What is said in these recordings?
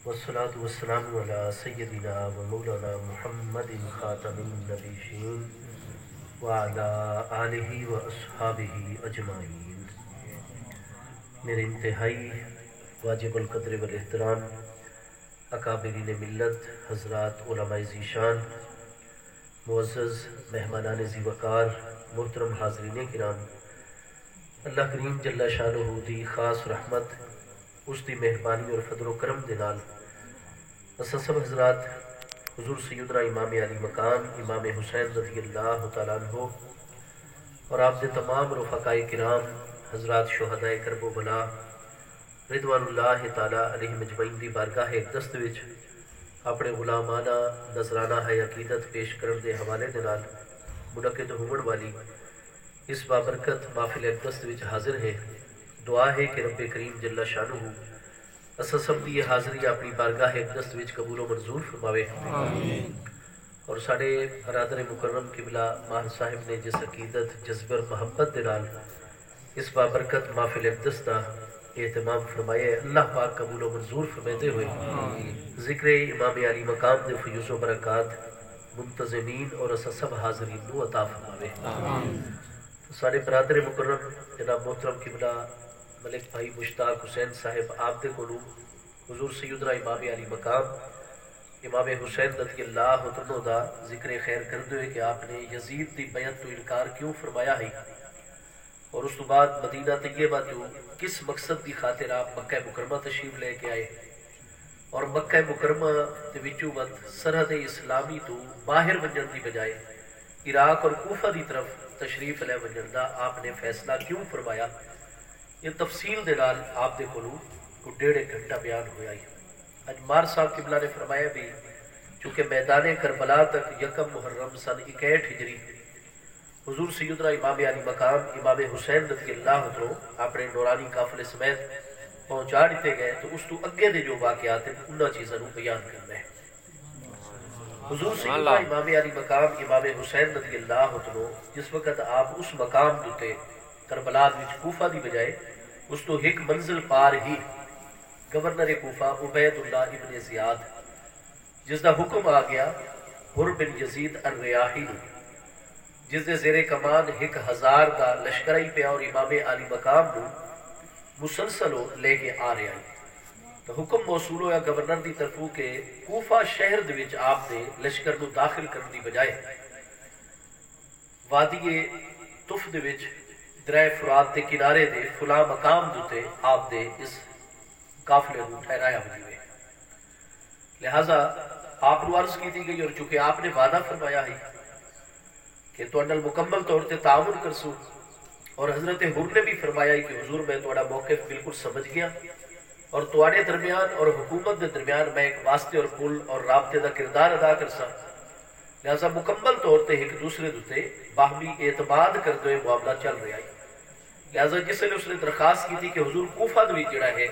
والصلاة والسلام على سيدنا ومولانا محمد خاتم النبيين وعلى آلہ وأصحابہ اجمعین۔ میرے انتہائی واجب القدر والاحترام اکابرین ملت حضرات علماء ذیشان، معزز مہمانان ذی وقار، محترم حاضرین کرام، اللہ کریم جل شانہ دی خاص رحمت اس دی مہربانی اور فضل و کرم دے نال اساں سب حضرات حضور سیدنا امام علی مقام امام حسین رضی اللہ تعالیٰ عنہ اور آپ دے تمام رفقاء کرام حضرات شہداء کرب و بلا رضوان اللہ تعالیٰ علیہ مجمعین دی بارگاہ اقدس وچ اپنے غلامانہ نذرانہ ہے عقیدت پیش کرن دے حوالے دے نال منعقد ہون والی اس بابرکت محفل اقدس وچ حاضر ہے۔ دعا ہے کہ رب کریم جل شانہ اساں سب دی یہ حاضری اپنی بارگاہ اقدس وچ قبول و منظور فرماوے، اور ساڑے برادر مکرم قبلہ ماہر صاحب نے جس عقیدت جذبہ اور محبت دے نال اس بابرکت محفل اقدس دا اہتمام فرمایا ہے، اللہ پاک قبول و منظور فرماتے ہوئے ذکر امام علی مقام دے فیوز و برکات منتظمین اور اساں سب حاضرین نو عطا فرماوے۔ سارے برادر مکرم جناب محترم قبلہ ملک بھائی مشتاق حسین صاحب آپ دے کولو حضور سیدنا امام علی مقام امام حسین رضی اللہ عنہ دا ذکر خیر کردے ہوئے کہ آپ نے یزید دی بیعت تو انکار کیوں فرمایا ہے، اور اس تو بعد مدینہ طیبہ تو کس مقصد دی خاطر آپ مکہ مکرمہ تشریف لے کے آئے، اور مکہ مکرمہ دے وچوں وقت سرحد اسلامی تو باہر ونجن دی بجائے عراق اور کوفہ دی طرف تشریف لے ونجن دا آپ نے فیصلہ کیوں فرمایا، یہ تفصیل دے نال آپ دے کولو کو 1.5 گھنٹہ بیان ہویا ہے۔ اج مار صاحب قبلہ نے فرمایا بھی چونکہ میدان کربلا تک 1 محرم سن 61 ہجری حضور سیدنا امام علی مقام امام حسین رضی اللہ عنہ اپنے نورانی قافلے سمیت پہنچا دیتے گئے، تو اس تو اگے دے جو واقعات ہیں انہاں چیزاں نو بیان کرنا ہے۔ حضور سیدنا امام علی مقام امام حسین رضی اللہ عنہ جس وقت آپ اس مقام دوتے کربلا وچ کوفہ دی بجائے اس تو ایک منزل پار ہی گورنر کوفہ عبید اللہ ابن زیاد جس دا حکم آ گیا حر بن یزید الریاحی نو، جس دے زیر کمان 1000 دا لشکرائی پیا اور امام علی مقام نو مسلسلو لے کے آ رہا ہے۔ تو حکم موصول ہویا گورنر دی طرفوں کہ کوفہ شہر دے وچ آپ نے لشکر نو داخل کرنے دی بجائے وادی طف دے وچ درائے فرات دے کنارے دے فلاں مقام دوتے آپ دے اس قافلے کو ٹھہرایا ہوئے، لہذا آپ کو عرض کی دی گئی، اور چونکہ آپ نے وعدہ فرمایا ہے کہ تو انل مکمل طور تے تعاون کرسو، اور حضرت حر نے بھی فرمایا ہے کہ حضور میں توڑا موقف بالکل سمجھ گیا، اور توڑے درمیان اور حکومت دے درمیان میں ایک واسطے اور پل اور رابطے دا کردار ادا کرسا، لہذا مکمل طور تے ایک دوسرے دوتے باہمی اعتماد کرتے ہوئے معاملہ چل رہا ہے۔ لہذا جس نے اس نے درخواست کی تھی کہ حضور کوفہ دوی جڑا ہے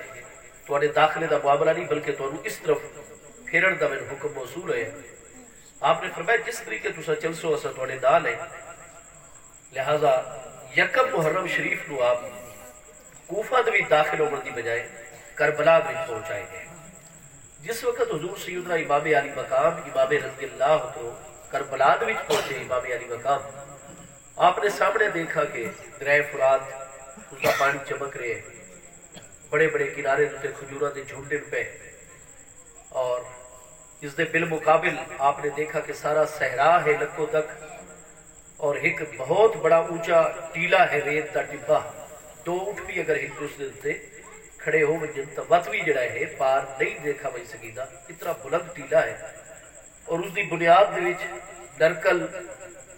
توڑے داخلے دا معاملہ نہیں بلکہ تو اس طرف پھیرن دا میں حکم موصول ہے، آپ نے فرمایا جس طریقے تسا چل سو اسا توڑے نال ہے، لہذا 1 محرم شریف نو آپ کوفہ دوی داخل ہونے دی بجائے کربلا میں پہنچائے گئے۔ جس وقت حضور سیدنا امام علی مقام امام رضی اللہ عنہ کربلا میں پہنچے امام علی مقام، آپ نے سامنے دیکھا کہ درائے فرات اس کا پانی چمک رہے ہیں، بڑے بڑے کنارے دوتے کھجورہ دے جھنڈن پہ، اور اس دے بالمقابل آپ نے دیکھا کہ سارا صحرا ہے لکھوں تک، اور ایک بہت بڑا اونچا ٹیلا ہے ریت دا ٹبا، 2 اٹھ بھی اگر ایک دوسرے دوتے کھڑے ہو جن تا وط بھی جڑا ہے پار نہیں دیکھا بھائی سکیدہ، اتنا بلند ٹیلا ہے، اور اس دی بنیاد دے وچ نرکل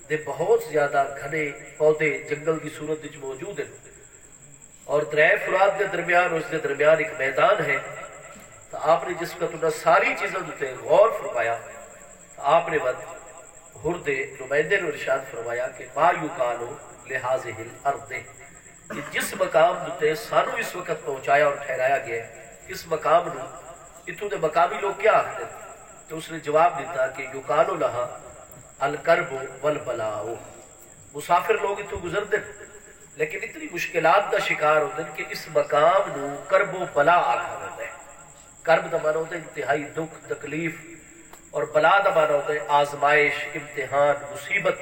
دے بہت زیادہ گھنے پودے جنگل کی صورت وچ موجود ہیں، اور درائے فرات کے درمیان اور اس کے درمیان ایک میدان ہے۔ تو آپ نے جس وقت انہاں ساری چیزیں دوتے غور فرمایا، آپ نے وقت حر دے نمائندے نے ارشاد فرمایا کہ ما یقالو لہذہ الارض، کہ جس مقام دوتے سانو اس وقت پہنچایا اور ٹھہرایا گیا اس مقام نو اتھوں دے مقامی لوگ کیا آخر، تو اس نے جواب دیتا کہ یقالو لہا الکرب والبلاء، مسافر لوگ اتھوں گزر دیں لیکن اتنی مشکلات دا شکار ہوتے ہیں کہ اس مقام نو کرب و بلا آکھا ہوتا ہے، کرب دا معنی ہوتا ہے انتہائی دکھ تکلیف، اور بلا دا معنی ہوتا ہے آزمائش، امتحان، مصیبت،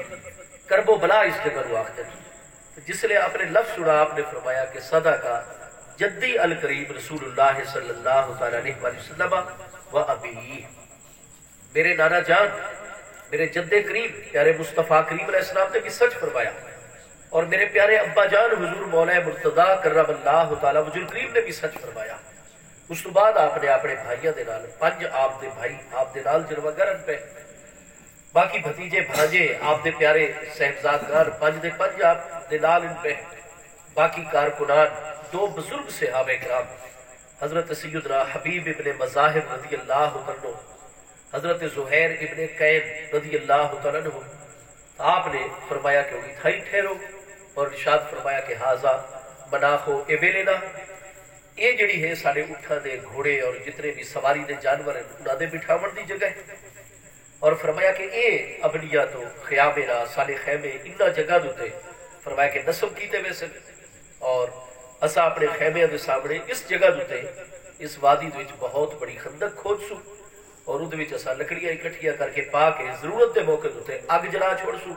کرب و بلا اس جگہ رو آخر۔ جس لئے آپ نے لفظ سنا، آپ نے فرمایا کہ صدقہ جدی الکریم رسول اللہ صلی اللہ علیہ وسلم و ابی، میرے نانا جان، میرے جد کریم پیارے مصطفیٰ کریم علیہ السلام نے بھی سچ فرمایا، اور میرے پیارے ابا جان حضور مولا مرتضی کرم اللہ تعالی وجہ کریم نے بھی سچ فرمایا۔ اس تو بعد آپ نے اپنے بھائیوں دے نال، پنج آپ دے بھائی آپ دے نال جلوہ گرن پہ، باقی بھتیجے بھانجے آپ دے پیارے صاحبزادگان پنج دے پنج آپ دے نال ان پہ، باقی کارکنان، دو بزرگ صحابہ کرام حضرت سیدنا حبیب ابن مظاہر رضی اللہ عنہ، حضرت زہیر ابن قین رضی اللہ تعالیٰ عنہ، آپ نے فرمایا کہ وہی تھائی ٹھہرو، اور ارشاد فرمایا کہ ہاذا مناخو ایویلینا، یہ جڑی ہے سارے اٹھا دے گھوڑے اور جتنے بھی سواری دے جانور ہیں انہاں دے بٹھاون دی جگہ ہے، اور فرمایا کہ اے ابنیا تو خیابینا سالے خیمے انہا جگہ دوتے، فرمایا کہ نصب کیتے ویسے، اور اسا اپنے خیمے دے سامنے اس جگہ دوتے اس وادی دوچ بہت بڑی خندق کھود سو، اور اُدھ وچ اسا لکڑیاں اکٹھیاں کر کے پا کے ضرورت دے موقع دوتے اگ جلا چھوڑ سو۔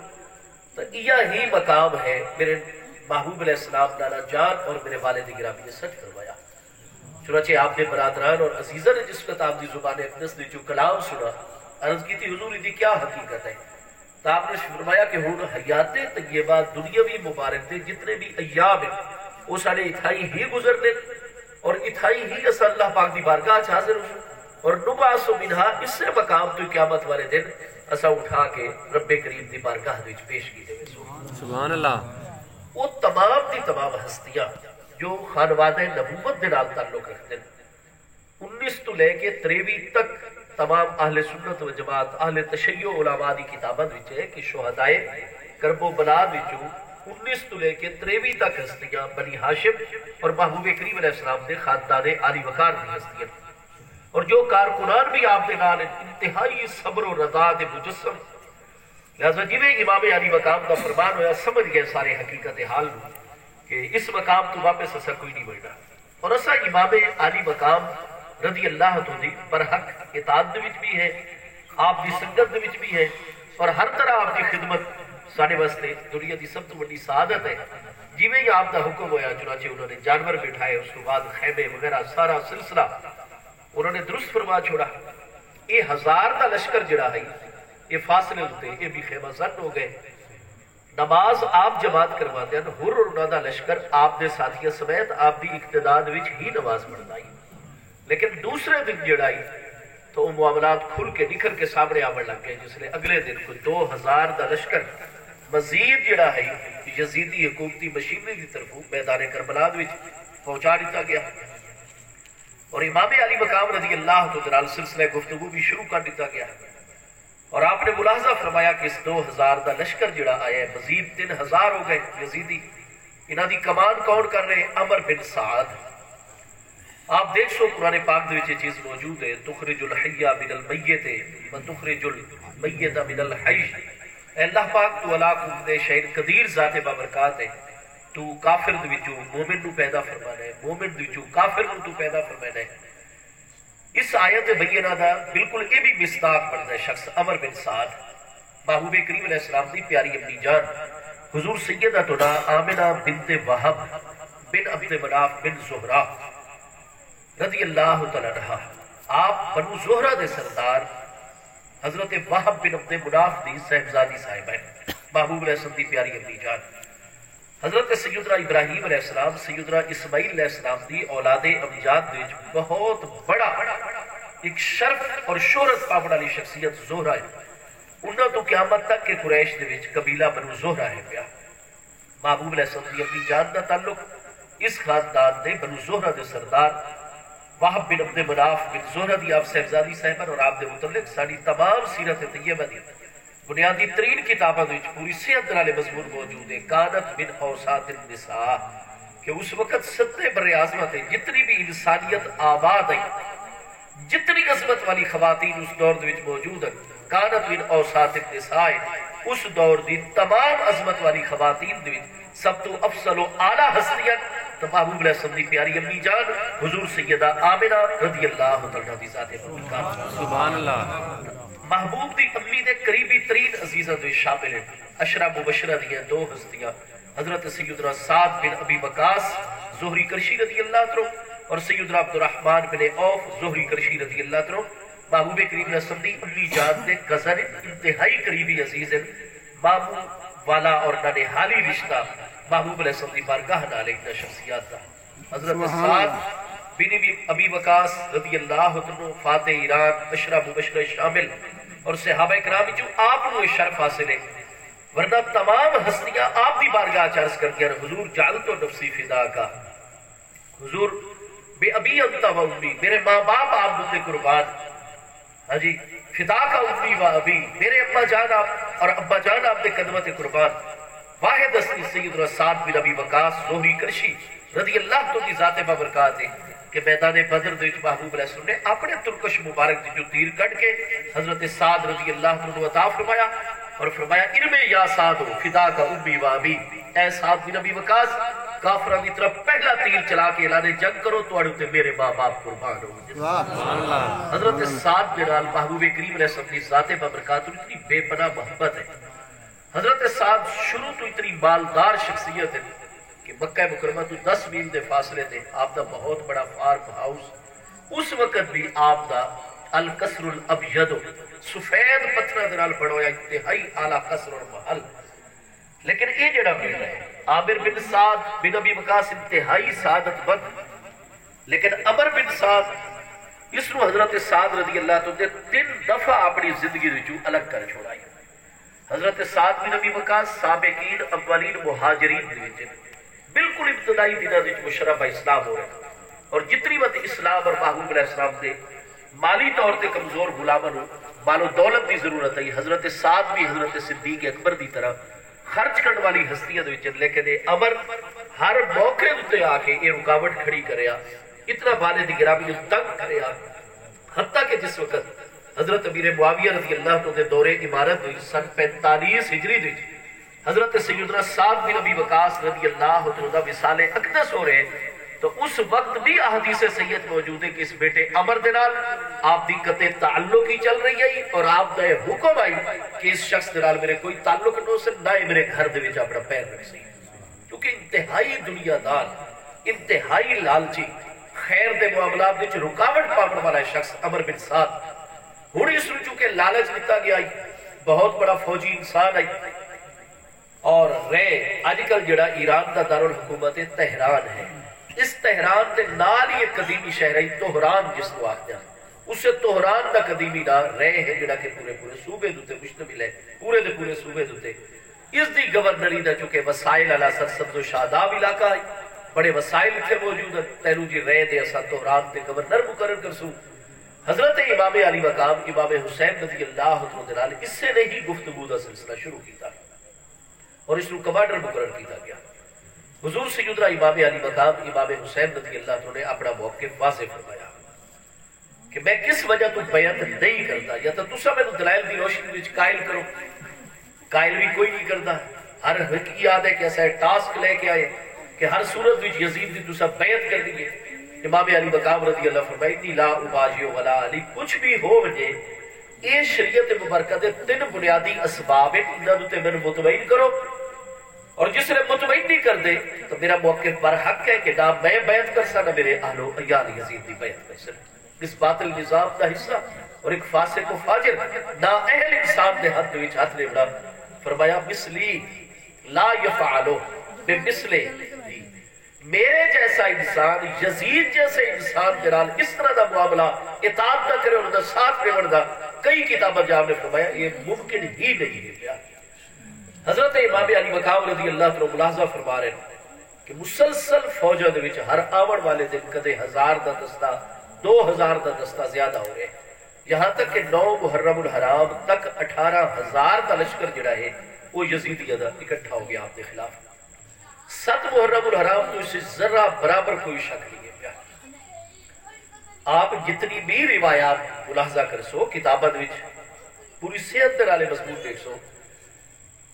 تو یہ ہی مقام ہے میرے محبوب علیہ السلام نانا جان اور میرے والد گرامی نے سچ فرمایا۔ چنانچہ آپ نے برادران اور عزیزہ نے جس وقت آپ دی زبان اقدس نے جو کلام سنا، عرض کی تھی حضور دی کیا حقیقت ہے؟ تو آپ نے فرمایا کہ ہون حیات طیبہ دنیاوی مبارک دے جتنے بھی ایام ہیں وہ سارے اتھائی ہی گزرنے، اور اتھائی ہی اسا اللہ پاک دی بارگاہ حاضر ہو، اور نبعث منہا اس سے مقام تو قیامت والے دن اسا اٹھا کے رب کریم دی بارگاہ وچ پیش کی دے۔ سبحان اللہ۔ وہ تمام دی تمام ہستیاں جو خانوادہ نبوت دے نال تعلق رکھتے ہیں، 19 تو لے کے 23 تک تمام اہل سنت و جماعت اہل تشیع علماء دی کتاباں وچ ہے کہ شہدائے کرب و بلا وچوں 19 تو لے کے 23 تک ہستیاں بنی ہاشم اور محبوب کریم علیہ السلام دے خاندان عالی وقار دی ہستیاں، اور جو کارکنان بھی آپ دے نال انتہائی صبر و رضا دے مجسم، لہذا جی میں امام علی مقام کا فرمان ہویا سمجھ گئے سارے حقیقت حال کہ اس مقام تو واپس اسا کوئی نہیں بڑھنا، اور اسا امام علی مقام رضی اللہ تو دی برحق اطاعت وچ بھی ہے، آپ دی سنگت وچ بھی ہے، اور ہر طرح آپ کی خدمت ساڑھے واسطے دنیا دی سب تو بڑی سعادت ہے۔ جی میں آپ دا حکم ہویا چنانچہ انہوں نے جانور بٹھائے، اس کے بعد خیمے وغیرہ سارا سلسلہ انہوں نے درست فرما چھوڑا۔ یہ 1000 دا لشکر جڑا ہے یہ فاصلے ہوتے یہ بھی خیمہ زن ہو گئے، نماز آپ جماعت کرواتے ہیں، ہر اور انہوں دا لشکر آپ دے ساتھیہ سمیت آپ دی اقتداد وچ ہی نماز پڑھتا ہے، لیکن دوسرے دن جڑائی تو وہ معاملات کھل کے نکھر کے سامنے آمن لگ گئے، جس لئے اگلے دن کو 2000 دا لشکر مزید جڑا ہے یزیدی حکومتی مشینری کی طرف میدان کربلا وچ پہنچا دیتا گیا، اور امام علی مقام رضی اللہ تعالی سلسلہ گفتگو بھی شروع کر دیتا گیا، اور آپ نے ملاحظہ فرمایا کہ اس 2000 دا لشکر جڑا آیا ہے مزید 3000 ہو گئے یزیدی، انہاں دی کمان کون کر رہے ہیں؟ عمر بن سعد۔ آپ دیکھ سو قرآن پاک دے وچ چیز موجود ہے، تخرج الحی من المیت و تخرج المیت من الحی، اے اللہ پاک تو علا کل شہر قدیر ذات بابرکات ہے، تو کافر دے وچوں مومن نو پیدا فرمانا ہے، مومن دے وچوں کافر نو تو پیدا فرمانا ہے۔ اس آیت بینہ دا بالکل یہ بھی مصداق بنتا ہے شخص عمر بن سعد، محبوب کریم علیہ السلام دی پیاری امی جان حضور سیدہ تو آمنہ بنت وہب بن عبد مناف بن زہرہ رضی اللہ تعالیٰ عنہ، آپ بنو زہرہ دے سردار حضرت وہب بن عبد مناف دی صاحبزادی صاحب ہے، محبوب علیہ السلام دی پیاری امی جان حضرت سیدنا ابراہیم علیہ السلام سیدنا اسماعیل علیہ السلام دی اولاد امجاد وچ بہت بڑا ایک شرف اور شہرت پاون والی شخصیت زہرہ ہے، انہاں تو قیامت تک کے قریش دے وچ قبیلہ بنو زہرہ ہے پیا۔ محبوب علیہ السلام دی امی جان دا تعلق اس خاندان دے بنو زہرہ دے سردار وہب بن عبد مناف بن زہرہ دی آپ صاحبزادی صاحبہ، اور آپ دے متعلق ساری تمام سیرت طیبہ دی بنیادی ترین کتابوں وچ پوری صحت والے مضمون موجود ہے۔ کانت من اوساط النساء، کہ اس وقت ستے بر اعظمت جتنی بھی انسانیت آباد ہے، جتنی عظمت والی خواتین اس دور وچ موجود ہیں، کانت من اوساط النساء، اس دور دی تمام عظمت والی خواتین وچ سب تو افضل و اعلیٰ ہستیاں تو محبوب علیہ السلام دی پیاری امی جان حضور سیدہ آمنہ رضی اللہ تعالیٰ دی ذات مبارکہ سبحان اللہ محبوب دی امی دے قریبی ترین عزیزاں دے شامل ہیں عشرہ مبشرہ دیاں دو ہستیاں حضرت سیدنا سعد بن ابی وقاص زہری کرشی رضی اللہ عنہ اور سیدنا عبد الرحمن بن عوف زہری کرشی رضی اللہ عنہ محبوب کریم علیہ السلام دی امی جان دے کزن انتہائی قریبی عزیز ہیں محبوب والا اور ننہالی رشتہ محبوب علیہ السلام دی بارگاہ نال ایک شخصیات دا حضرت سعد بن ابی وقاص رضی اللہ عنہ فاتح ایران عشرہ مبشرہ شامل اور صحابہ کرام جو آپ کو شرف حاصل ہے ورنہ تمام ہستیاں آپ دی بارگاہ چارس کر دیا حضور جعلت و نفسی فدا کا حضور بے ابی انت و امی میرے ماں باپ آپ مجھے قربان ہاں جی فدا کا امی و ابی میرے ابا جان آپ اور ابا جان آپ دے قدمت قربان واحد اسلی سیدنا سعد بن ابی وقاص زہری کرشی رضی اللہ تو کی ذات بابرکات ہے کہ میدان بدر دے محبوب علیہ السلام نے اپنے ترکش مبارک دی جو تیر کٹ کے حضرت سعد رضی اللہ عنہ عطا فرمایا اور فرمایا ارمے یا سعد فدا کا امی و ابی اے سعد بن ابی وقاص کافروں کی طرف پہلا تیر چلا کے اعلان جنگ کرو تو اڑتے میرے ماں باپ قربان ہو حضرت سعد بن محبوب کریم علیہ السلام کی ذات بابرکات اتنی بے پناہ محبت ہے حضرت سعد شروع تو اتنی مالدار شخصیت ہے کہ مکہ مکرمہ تو 10 میل دے فاصلے تھے آپ دا بہت بڑا فارم ہاؤس اس وقت بھی آپ دا القصر الابید سفید پتھر دنال پڑھویا انتہائی اعلیٰ قصر اور محل لیکن یہ جڑا مل رہا ہے عامر بن سعد بن ابی وقاص انتہائی سعادت بند لیکن عمر بن سعد اس نو حضرت سعد رضی اللہ عنہ 3 دفعہ اپنی زندگی رجوع الگ کر چھوڑائی حضرت سعد بن ابی وقاص سابقین اولین مہاجرین دیوچے بالکل ابتدائی دنوں وچ مشرف اسلام ہو رہا اور جتنی وقت اسلام اور محبوب علیہ السلام دے مالی طور تے کمزور غلاماں نو مال و دولت دی ضرورت ہے حضرت سعد بھی حضرت صدیق اکبر دی طرح خرچ کرنے والی ہستیاں دے وچ لیکن عمر ہر موقع تے آ کے یہ رکاوٹ کھڑی کریا اتنا والد گرامی نو تنگ کریا حتیٰ کہ جس وقت حضرت امیر معاویہ رضی اللہ عنہ دے دور امارت ہوئی سن 45 ہجری دی حضرت سیدنا سعد بن ابی وقاص رضی اللہ عنہ دا وصال اقدس ہو رہے تو اس وقت بھی احادیث سید موجود ہے کہ اس بیٹے عمر دے نال آپ دی قطع تعلق ہی چل رہی ہے اور آپ دا حکم آئی کہ اس شخص دے نال میرے کوئی تعلق نہ سے نہ میرے گھر دے وچ اپنا پیر رکھ سی کیونکہ انتہائی دنیا دار انتہائی لالچی خیر دے معاملات وچ رکاوٹ پاون والا شخص عمر بن سعد ہن اس نوں چونکہ لالچ دتا گیا بہت بڑا فوجی انسان ہے اور آج کل جڑا ایران دا دارالحکومت تہران ہے اس تہران دے نال ہی ایک قدیمی شہر ہے تہران جس کو آخر اسے تہران دا قدیمی نام ہے جڑا کہ پورے صوبے دوتے مشتمل ہے پورے دے پورے صوبے دوتے اس دی گورنری دا چونکہ وسائل علا سرسبز و شاداب علاقہ ہے بڑے وسائل اتنے موجود ہیں تینو جی دے اسا تہران دے گورنر مقرر کرسو حضرت امام علی مقام امام حسین رضی اللہ عنہ دلال اس سے نہیں گفتگو دا سلسلہ شروع کیتا اور اس کو کمانڈر مقرر کیتا گیا حضور سیدنا امام علی مقام امام حسین رضی اللہ عنہ نے اپنا موقف واضح فرمایا کہ میں کس وجہ تو بیعت نہیں کرتا یا تو تسا میں دلائل دی روشنی وچ قائل کرو قائل بھی کوئی نہیں کرتا ہر ایک یاد ہے کہ ایسا ٹاسک لے کے آئے کہ ہر صورت وچ یزید دی تسا بیعت کر دیئے امام علی مقام رضی اللہ فرمائی لا اباجی ولا علی کچھ بھی ہو وجہ یہ شریعت مبارکہ دے 3 بنیادی اسباب ہیں انہوں تے میں مطمئن کرو اور جس نے مطمئن نہیں کر دے تو میرا موقف برحق ہے کہ نہ میں بیعت کر سا نہ میرے اہل و عیال یزید دی بیعت کر سا اس باطل نظام دا حصہ اور ایک فاسق و فاجر نہ اہل انسان دے حد وچ ہاتھ لے بڑا فرمایا مثلی لا یفعلو بمثلے میرے جیسا انسان یزید جیسے انسان جنال اس طرح دا معاملہ اطاعت نہ کرے اور دا ساتھ پہ بڑھدا کئی کتابہ جہاں نے فرمایا یہ ممکن ہی نہیں ہے حضرت امام علی مقام رضی اللہ عنہ ملاحظہ فرما رہے ہیں کہ مسلسل فوجوں دے وچ ہر آون والے دن کدے 1000 دا دستہ 2000 دا دستہ زیادہ ہو رہے یہاں تک کہ 9 محرم الحرام تک 18000 دا لشکر جڑا ہے وہ یزیدیہ دا اکٹھا ہو گیا آپ کے خلاف 7 محرم الحرام تو اسے ذرہ برابر کوئی شک نہیں ہے آپ جتنی بھی روایات ملاحظہ کر سو کتابت وچ پوری صحت در والے مضمون دیکھ سو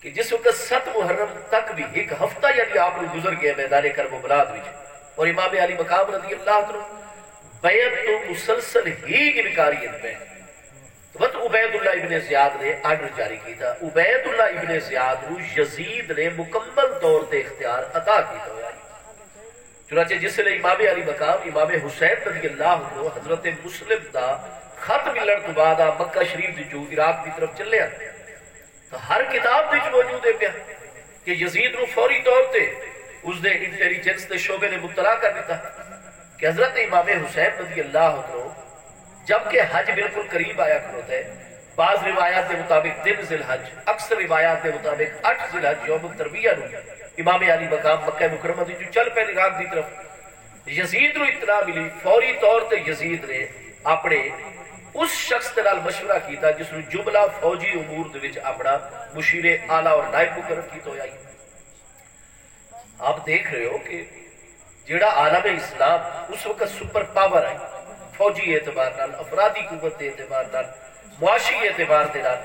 کہ جس وقت 7 محرم تک بھی ایک ہفتہ یعنی آپ نے گزر گیا میدان کربلا وچ اور امام علی مقام رضی اللہ عنہ بیعت تو مسلسل ہی انکاریت میں وقت عبید اللہ ابن زیاد نے آرڈر جاری کی تھا. عبید اللہ ابن زیاد رو یزید نے مکمل طور تے اختیار عطا کی تھا. چنانچہ جس نے امام علی مقام امام حسین رضی اللہ عنہ حضرت مسلم دا خط ملن تو بعد مکہ شریف دی جو عراق دی طرف چلے تو ہر کتاب وچ موجود ہے پیا کہ یزید نو فوری طور تے اس دے انٹیلیجنس دے شعبے نے مطلع کر دیتا کہ حضرت امام حسین رضی اللہ عنہ جبکہ حج بالکل قریب آیا کھڑوتا ہے. بعض روایات کے مطابق 3 ذی الحج، اکثر روایات کے مطابق 8 ذی الحج یوم الترویہ نو امام علی مقام مکہ مکرمہ دی جو چل پے عراق دی طرف یزید نو اطلاع ملی. فوری طور تے یزید نے اپنے اس شخص کے نال مشورہ کیتا جس نے جملہ فوجی امور دے وچ اپنا مشیر اعلی اور نائب مقرر کیتا ہویا. آپ دیکھ رہے ہو کہ جیڑا عالم اسلام اس وقت سپر پاور آئی فوجی اعتبار نال، افرادی قوت دے اعتبار نال، معاشی اعتبار دے نال،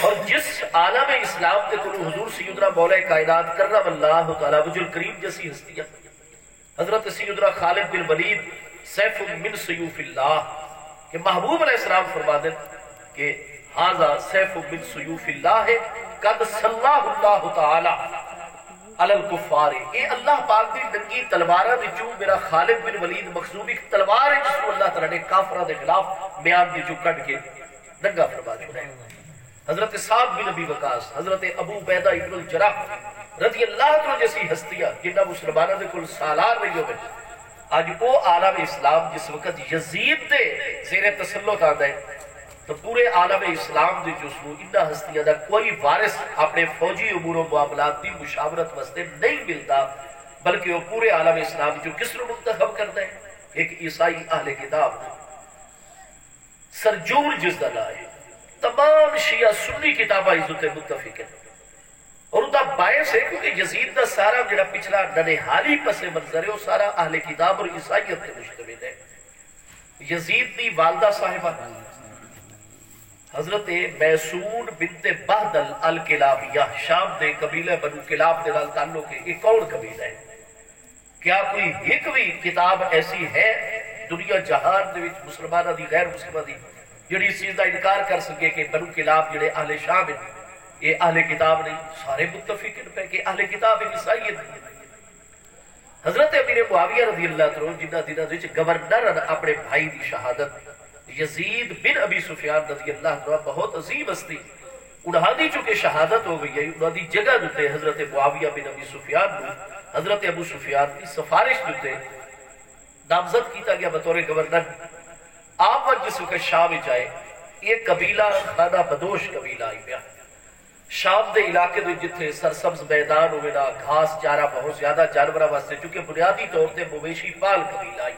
اور جس عالم اسلام دے کلو حضور سیدنا مولا کائنات کرم اللہ تعالی وجہ الکریم جیسی ہستیاں حضرت سیدنا خالد بن ولید سیف من سیوف اللہ کہ محبوب علیہ السلام فرما دیں کہ ہاذا سیف من سیوف اللہ ہے قد صلاح اللہ تعالی علی الکفار. اے اللہ پاک دی ننگی تلوارہ دی جو میرا خالد بن ولید مخزومی تلوار ہے جس کو اللہ تعالی نے کافرہ دے خلاف میان دی جو کٹ کے ننگا فرما چھوڑا ہے. حضرت صاحب بن ابی وقاص، حضرت ابو عبیدہ ابن الجراح رضی اللہ عنہ جیسی ہستیاں جنہ مسلمانوں دے کل سالار رہی ہوئے آج وہ عالم اسلام جس وقت یزید دے زیر تسلط آتا ہے تو پورے عالم اسلام دے جو سنو انہا ہستیاں دا کوئی وارث اپنے فوجی امور و معاملات دی مشاورت واسطے نہیں ملتا، بلکہ وہ پورے عالم اسلام جو کس رو منتخب کرتا ہے ایک عیسائی اہل کتاب سرجون جس دا نا ہے. تمام شیعہ سنی کتابہ عزت متفق ہے اور ان کا باعث ہے کیونکہ یزید دا سارا جڑا پچھلا ننہالی پس منظر ہے وہ سارا اہل کتاب اور عیسائیت سے مشتمل ہے. یزید دی والدہ صاحبہ حضرت میسون بنت بہدل الکلابیہ شام دے قبیلہ بنو کلاب دے نال تعلق ہے. ایک اور قبیلہ ہے. کیا کوئی ایک بھی کتاب ایسی ہے دنیا جہان دے وچ مسلمانہ دی غیر مسلمہ دی جڑی اس چیز کا انکار کر سکے کہ بنو کلاب جڑے اہل شام ہیں یہ اہل کتاب نہیں؟ سارے متفق پہ کہ اہل کتاب عیسائیت. حضرت امیر معاویہ رضی اللہ عنہ جنہ دنوں وچ گورنر اپنے بھائی دی شہادت یزید بن ابی سفیان رضی اللہ عنہ بہت عظیم ہستی انہاں دی چونکہ شہادت ہو گئی ہے انہاں دی جگہ دیتے حضرت معاویہ بن ابی سفیان کو حضرت ابو سفیان کی سفارش دیتے نامزد کیتا گیا بطور گورنر. آپ جس وقت شام جائے یہ قبیلہ خانہ بدوش قبیلہ آئی پیا. شام دے علاقے دے جتھے سرسبز میدان ہوئے نا گھاس چارہ بہت زیادہ جانورہ واسطے چونکہ بنیادی طور تے مویشی پال قبیلہ آئی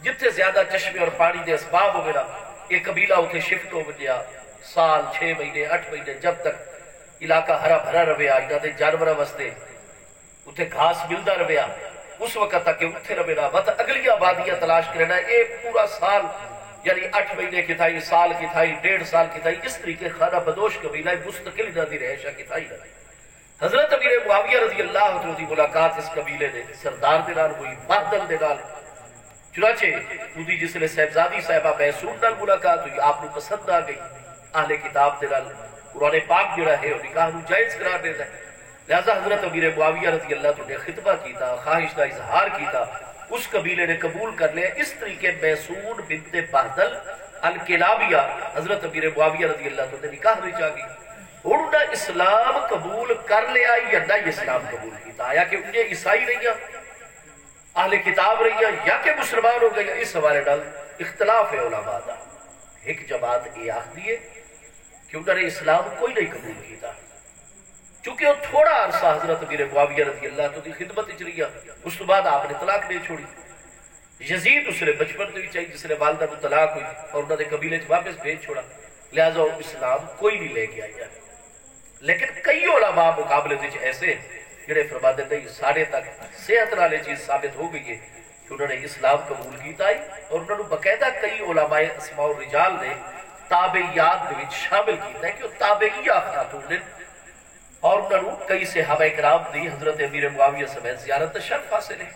جتھے زیادہ چشمے اور پانی دے اسباب ہوئے نا یہ قبیلہ اتھے شفٹ ہو گیا. سال 6 مہینے 8 مہینے جب تک علاقہ ہرا بھرا رویا انہاں دے جانورہ واسطے اتھے گھاس ملدا رویا اس وقت تک اتھے رویا مت اگلی آبادیاں تلاش کرنا یہ پورا سال یعنی 8 مہینے کی تھائی سال کی تھائی 1.5 سال کی تھائی اس طریقے خانہ بدوش قبیلہ مستقل انہاں دی رہائشہ کی تھائی رہی. حضرت امیر معاویہ رضی اللہ عنہ دی ملاقات اس قبیلے دے سردار دے نال ہوئی بہدل دے نال. چنانچہ خودی جس نے صاحبزادی صاحبہ میسون نال ملاقات ہوئی آپ نے پسند آ گئی. اہل کتاب دے نال قرآن پاک جڑا ہے وہ نکاح نو جائز قرار دیتا ہے. لہذا حضرت امیر معاویہ رضی اللہ عنہ نے خطبہ کیتا خواہش کا اظہار کیتا اس قبیلے نے قبول کر لیا. اس طریقے میسون بنت بہدل الکلابیہ حضرت امیر معاویہ رضی اللہ عنہ نے نکاح میں جا گئی. انہوں نے اسلام قبول کر لیا یا نہ اسلام قبول کیتا آیا کہ انہیں عیسائی رہی اہل کتاب رہی یا کہ مسلمان ہو گئی اس حوالے نال اختلاف ہے علماء دا. ایک جماعت یہ آخری ہے کہ انہوں نے اسلام کوئی نہیں قبول کیتا چونکہ وہ تھوڑا عرصہ حضرت امیر معاویہ رضی اللہ عنہ کی خدمت اچ رہی اس تو بعد آپ نے طلاق نہیں چھوڑی. یزید اس نے بچپن میں چاہیے جس نے والدہ کو طلاق ہوئی اور انہوں نے قبیلے واپس بھیج چھوڑا لہٰذا وہ اسلام کوئی نہیں لے کے آیا. لیکن کئی علماء مقابلے ایسے جڑے فرماتے نہیں سارے تک صحت نالے چیز ثابت ہو گئی ہے کہ انہوں نے اسلام قبول کیتا ہے اور انہوں نے باقاعدہ کئی علماء اسماء الرجال نے تابعیات میں شامل کیتا ہے کہ وہ تابعیہ خاتون نے اور انہوں نے کئی صحابہ کرام دی حضرت امیر معاویہ سمیت زیارت شرف حاصل ہے.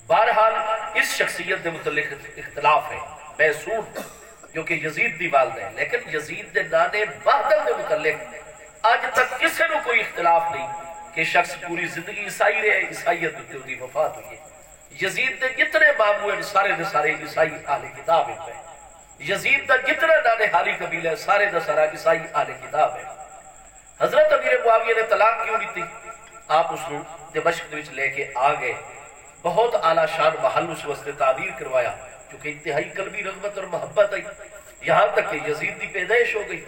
بہرحال اس شخصیت دے متعلق اختلاف ہے محسون جو کہ یزید دی والدہ ہے، لیکن یزید دے نانے بہدل دے متعلق آج تک کسی نو کوئی اختلاف نہیں کہ شخص پوری زندگی عیسائی رہے، عیسائیت تے دی وفات ہوئی ہے۔ یزید دے جتنے ماموں ہیں سارے دے سارے عیسائی اہل کتاب ہیں، یزید دا جتنا نانے حالی قبیلہ ہے سارے دا سارا عیسائی اہل کتاب ہے۔ حضرت امیر معاویہ نے طلاق کیوں دیتی؟ آپ اس کو دمشق وچ لے کے آ گئے، بہت اعلیٰ شان محل اس واسطے تعبیر کروایا کیونکہ انتہائی قلبی رغبت اور محبت آئی، یہاں تک کہ یزید دی پیدائش ہو گئی۔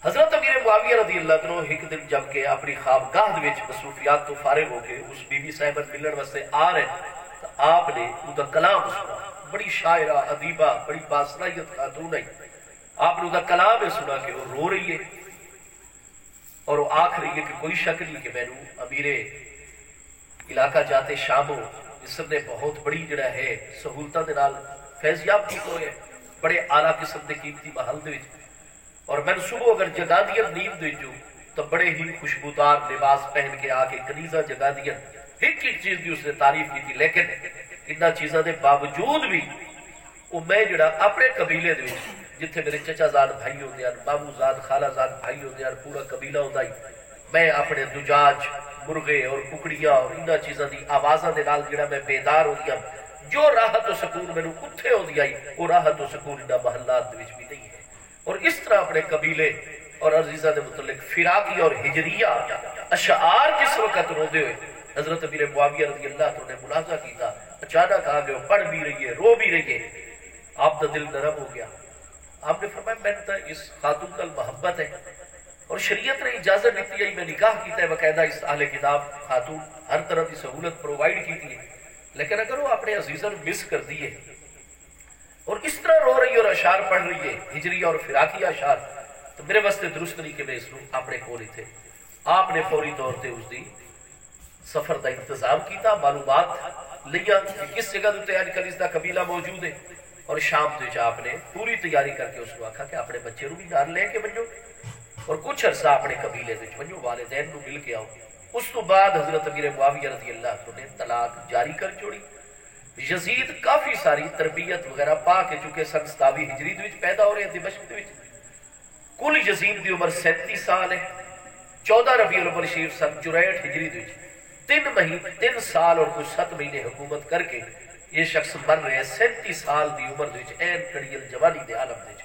حضرت امیر معاویہ رضی اللہ عنہ ایک دن جب کہ اپنی خوابگاہ وچ مصروفیات تو فارغ ہو کے اس بی بی صاحبہ ملن واسطے آ رہے تو آپ نے ان کا کلام سنا، بڑی شاعرہ ادیبہ بڑی باصلاحیت خاتون ہے، آپ نے ان کا کلام سنا کہ وہ رو رہی ہے اور وہ آکھ رہی ہے کہ کوئی شک نہیں کہ میں نے امیر علاقہ جاتے شامو جس نے بہت بڑی جڑا ہے سہولتہ دے نال فیضیاب کی ہوئے بڑے اعلیٰ قسم دے قیمتی محل دے وچ، اور میں صبح اگر جگا دیا نیند دے جو تو بڑے ہی خوشبودار لباس پہن کے آ کے کنیزہ جگا دیا، ایک ایک چیز دی اس نے تعریف کی تھی، لیکن انہاں چیزاں دے باوجود بھی وہ میں جڑا اپنے قبیلے دے وچ جتھے میرے چچا زاد بھائی ہوندے ہیں، مامو زاد خالہ زاد بھائی ہوندے ہیں، پورا قبیلہ ہوندا ہے، میں اپنے دجاج مرغے اور ککڑیاں اور انہاں چیزاں دی آوازاں دے نال جڑا میں بیدار ہوندی ہوں، جو راحت و سکون مینوں کتھے ہوندی آئی وہ راحت و سکون انہاں محلات دے وچ بھی نہیں ہے۔ اور اس طرح اپنے قبیلے اور عزیزہ دے متعلق فراقی اور ہجریہ اشعار جس وقت روندے ہوئے حضرت امیر معاویہ رضی اللہ عنہ نے ملاحظہ کیتا، اچانک آ گئے، پڑھ بھی رہی ہے، رو بھی رہی ہے، آپ کا دل نرم ہو گیا۔ آپ نے فرمایا میں نے اس خاتون کا محبت ہے اور شریعت نے اجازت دیتی ہے، میں نکاح کیتا ہے باقاعدہ اس اہل کتاب خاتون ہر طرح کی سہولت پرووائڈ کی ہے، لیکن اگر وہ اپنے عزیزہ نے مس کر دیے اور اس طرح رو رہی ہے اور اشعار پڑھ رہی ہے ہجری اور فراقی اشعار، تو میرے واسطے درست نہیں کہ میں اس کو اپنے کول ہی تھے۔ آپ نے فوری طور سے اس دی سفر کا انتظام کیتا، معلومات لیا کہ کس جگہ تے اج کل اس دا قبیلہ موجود ہے، اور شام تے آپ نے پوری تیاری کر کے اس کو آکھا کہ اپنے بچے بھی نال لے کے بنو اور کچھ عرصہ اپنے قبیلے وچ بنو، والدین کو مل کے آؤ۔ اس تو بعد حضرت امیر معاویہ رضی اللہ عنہ نے طلاق جاری کر چھوڑی۔ یزید کافی ساری تربیت وغیرہ پا کے چونکہ سن 27 ہجری دے وچ پیدا ہو رہے ہیں دمشق دے وچ، کل یزید دی عمر 37 سال ہے۔ 14 ربیع الاول شریف سن 64 ہجری دے وچ 3 سال اور کچھ 7 مہینے حکومت کر کے یہ شخص مر رہے ہیں 37 سال دی عمر دے وچ این کڑیل جوانی دے عالم دے وچ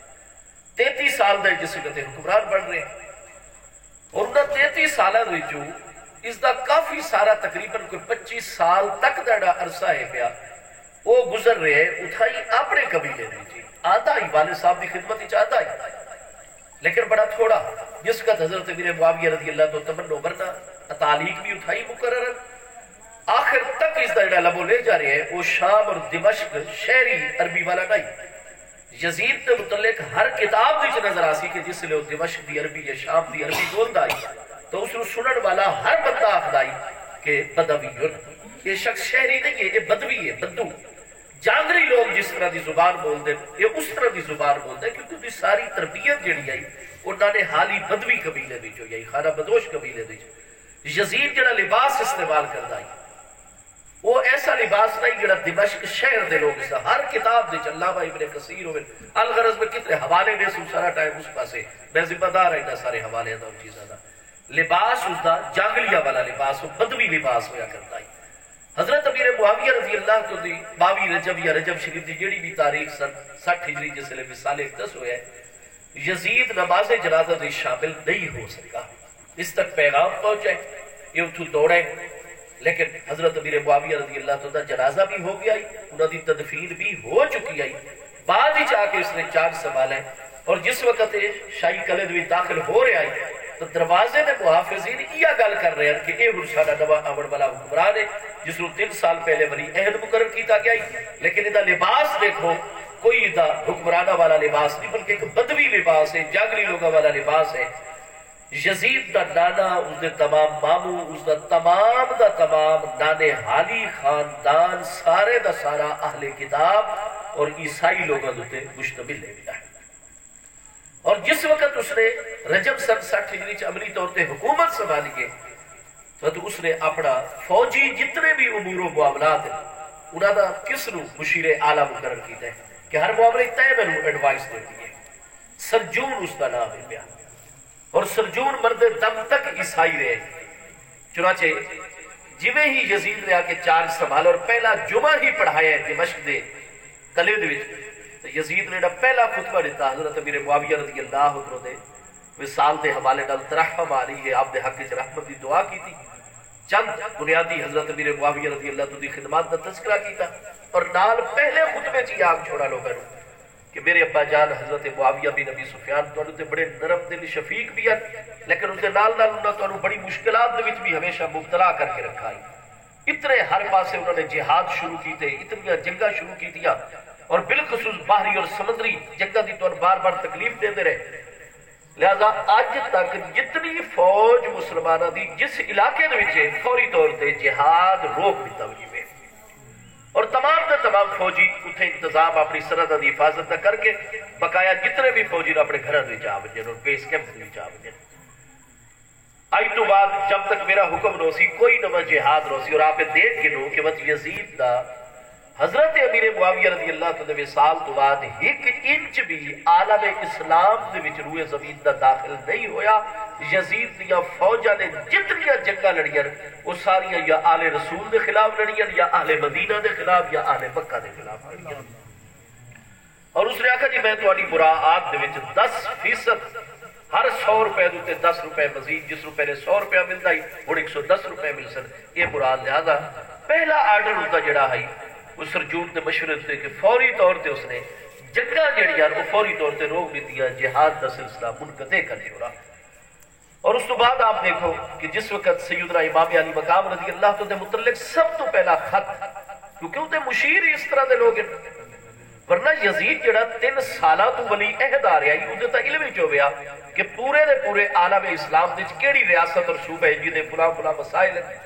33 سال دے جس وقت حکمران بن رہے ہیں، اور انہاں 33 سالاں دے وچوں اس دا کافی سارا تقریباً کوئی 25 سال تک دا عرصہ ہے پیا وہ گزر رہے ہیں اتھائی اپنے قبیلے میں جی آدھا ہی والد صاحب کی خدمت ہی چاہتا ہے، لیکن بڑا تھوڑا، جس کا حضرت امیر معاویہ رضی اللہ عنہ تمنا ورنہ تعلیق بھی اتھائی مقرر، آخر تک اس دا جڑا لبو لے جا رہے ہیں وہ شام اور دمشق شہری عربی والا نہیں۔ یزید کے متعلق ہر کتاب دی نظر آسی کہ جس لئے وہ دمشق دی عربی یا شام دی عربی بول دائی تو اس نے سنن والا ہر بندہ آخدائی کہ بدوی، یہ شخص شہری نہیں ہے، یہ بدوی ہے، بدو جانگری لوگ جس طرح دی زبان بول دیں یہ اس طرح دی زبان بول دیں، کیونکہ دی ساری تربیت جڑی آئی انہوں نے حالی بدوی قبیلے دی جو یہی خانہ بدوش قبیلے دی جو یزید جڑا لباس استعمال کرتا ہے وہ ایسا لباس نہیں جڑا دمشق شہر دے لوگ اس ہر کتاب دے علامہ ابن کثیر ہوئے الغرض میں کتنے حوالے دے سو سارا ٹائم اس پاسے میں ذمہ دار ہے سارے حوالے دا چیزاں دا لباس اس دا جانگلیہ والا لباس بدوی لباس ہویا کرتا ہے۔ حضرت امیر معاویہ رضی اللہ عنہ دی 22 رجب یا رجب شریف دی جڑی بھی تاریخ سن 60 ہجری جس لئے مثال 10 ہوئے یزید نماز جنازہ دی شامل نہیں ہو سکا، اس تک پیغام پہنچے یہ اتھو دوڑے، لیکن حضرت امیر معاویہ رضی اللہ عنہ جنازہ بھی ہو گیا، انہوں دی تدفین بھی ہو چکی آئی، بعد ہی چاہ کے اس نے چارج سنبھالا ہے، اور جس وقت شاہی قلعے بھی داخل ہو رہے آئی تو دروازے میں محافظین یہ گل کر رہے ہیں کہ یہ ہرشانہ نوا آمن والا حکمران ہے جس کو 3 سال پہلے ولی عہد مقرر کیتا گیا ہے، لیکن ادھا لباس دیکھو کوئی ادھا حکمرانہ والا لباس نہیں بلکہ ایک بدوی لباس ہے، جانگلی لوگوں والا لباس ہے۔ یزید دا نانا اس دے تمام مامو اس دا تمام نانے حالی خاندان سارے دا سارا اہل کتاب اور عیسائی لوگوں دوتے مشتمل لے گیا ہے، اور جس وقت اس نے رجب سن 60 ہجری عملی طور تے حکومت سنبھالی ہے تو اس نے اپنا فوجی جتنے بھی امور و معاملات انہوں نے کس نو مشیر اعلیٰ مقرر کیتا ہے کہ ہر معاملے طے میں ایڈوائس دیتی ہے. سرجون اس کا نام ہے پیا، اور سرجون مرد دم تک عیسائی رہے. چنانچہ جویں ہی یزید نے آ کے چارج سنبھالا اور پہلا جمعہ ہی پڑھایا ہے دمشق دے قلعے دے وچ، تو یزید نے پہلا خطبہ دیتا حضرت امیر معاویہ رضی اللہ عنہ دے وصال دے حوالے نال ترحم آ رہی ہے، آپ دے حق وچ رحمت دی دعا کی تھی. چند بنیادی حضرت امیر معاویہ رضی اللہ عنہ دی خدمات کا تذکرہ کیتا، اور نال پہلے خطبے چ آگ چھوڑا لوگوں کہ میرے ابا جان حضرت معاویہ بن ابی سفیان تانوں تے بڑے نرم دل شفیق بھی ہیں، لیکن اس دے نال نال انہاں تانوں بڑی مشکلات دے وچ بھی ہمیشہ مبتلا کر کے رکھا ہے. اتنے ہر پاسے انہوں نے جہاد شروع کیتے، اتنی جنگاں شروع کیتیاں، اور بالخصوص باہری اور سمندری جنگاں دی تو بار بار تکلیف دیندے رہے. لہذا اج تک جتنی فوج مسلمانوں دی جس علاقے دے وچ فوری طور تے جہاد روک دتا ہوئی ہے، اور تمام دے تمام فوجی اتنے انتظام اپنی سرحد دی حفاظت دا کر کے بقایا جتنے بھی فوجی اپنے گھروں میں جا بجن اور بیس کیمپ میں جا بجن. آج تو بعد جب تک میرا حکم نو سی کوئی نہ جہاد نو سی، اور آپ دیکھ کے نو کہ وقت یزید دا حضرت امیر معاویہ رضی اللہ عنہ سال تو بعد ایک انچ بھی عالم اسلام دے وچ روئے زمین دا داخل نہیں ہویا. یزید دیا فوجاں نے جتنی جنگاں لڑیاں وہ ساریاں یا آل رسول دے خلاف لڑیاں، یا اہل مدینہ دے خلاف، یا اہل مکہ دے خلاف لڑیاں. اور اس نے آکھا جی میں تہاڈی مراعات دے وچ 10% ہر 100 روپے دے 10 روپے مزید، جس روپے نے 100 روپیہ ملتا ہی ہن 110 روپے مل سن، یہ مراد. لہذا پہلا آرڈر ہوتا جڑا ہے وہ سرجون دے مشورے تے کہ فوری طور تے اس نے جنگاں جڑیاں وہ فوری طور تے روک دتیاں، جہاد دا سلسلہ منقطع کر چھوڑا. اور اس تو بعد آپ دیکھو کہ جس وقت سیدنا امام علی مقام رضی اللہ عنہ متعلق سب تو پہلا خط، کیونکہ وہ مشیر اس طرح دے لوگ ہیں، ورنہ یزید جڑا 3 سالہ تو ولی عہد آ رہا ہے، وہ علم ہی چوبیا کہ پورے دے پورے عالم اسلام دے کیڑی ریاست اور صوبہ ہے جی فلاں فلاں مسائل ہیں،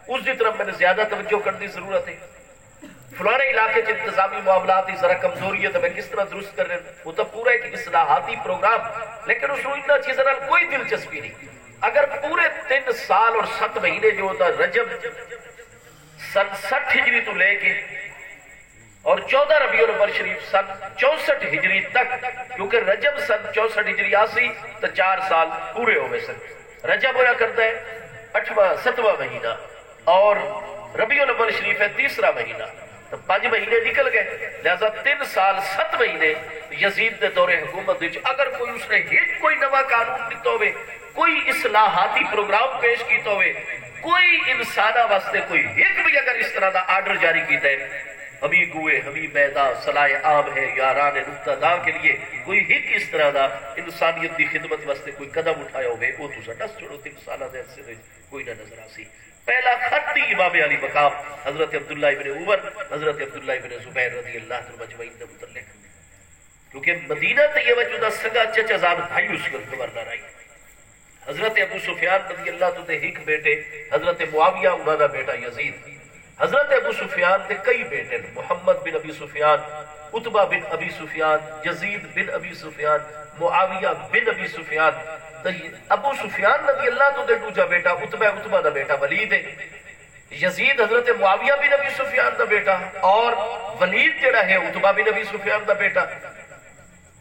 اس دی طرف میں نے زیادہ توجہ کرنے کی ضرورت ہے. فلانے علاقے چ انتظامی معاملات کی ذرا کمزوری ہے تو میں کس طرح درست کر رہا ہوں، وہ تو پورا ایک اصلاحاتی پروگرام، لیکن اس کو اتنا چیزوں کوئی دلچسپی نہیں. اگر پورے 3 سال اور 7 مہینے جو ہوتا رجب سن 60 ہجری تو لے کے اور 14 ربیع الاول شریف سن 64 ہجری تک، کیونکہ رجب سن 64 ہجری آسی تو 4 سال پورے ہوئے سن. رجب ہوا کرتا ہے 8واں 7واں مہینہ، اور ربیع الاول شریف ہے 3را مہینہ، تو 5 مہینے نکل گئے. لہذا 3 سال 7 مہینے یزید دے دور حکومت وچ اگر کوئی اس نے ایک کوئی نواں قانون دیتا ہوئے، کوئی اصلاحاتی پروگرام پیش کیتا ہوئے، کوئی انسانہ واسطے کوئی ایک بھی اگر اس طرح دا آرڈر جاری کیتا ہے، ہمیں گوئے ہمیں میدہ صلاح عام ہے یاران نقطہ دا کے لیے کوئی ایک اس طرح دا انسانیت دی خدمت واسطے کوئی قدم اٹھایا ہوئے، وہ تو سا ڈس چھوڑو 3 سالہ دے عرصے وچ کوئی نہ نظر آسی. پہلا خط ہی امام علی مقام حضرت عبداللہ ابن عمر، حضرت عبداللہ ابن زبیر رضی اللہ عنہ مجمعین دے متعلق، کیونکہ مدینہ طیبہ چودہ سگا چچا زاد بھائی اس کو گورنر آئی. حضرت ابو سفیان رضی اللہ عنہ دے ایک بیٹے، حضرت معاویہ انہاں دا بیٹا یزید. حضرت ابو سفیان دے کئی بیٹے، محمد بن ابی سفیان، عتبہ بن ابی سفیان، یزید بن ابی سفیان، معاویہ بن ابی سفیان. ابو سفیان رضی اللہ عنہ دے دوجا بیٹا عتبہ دا بیٹا ولید ہے. یزید حضرت معاویہ بن ابی سفیان دا بیٹا، اور ولید جڑا ہے عتبہ بن ابی سفیان دا بیٹا.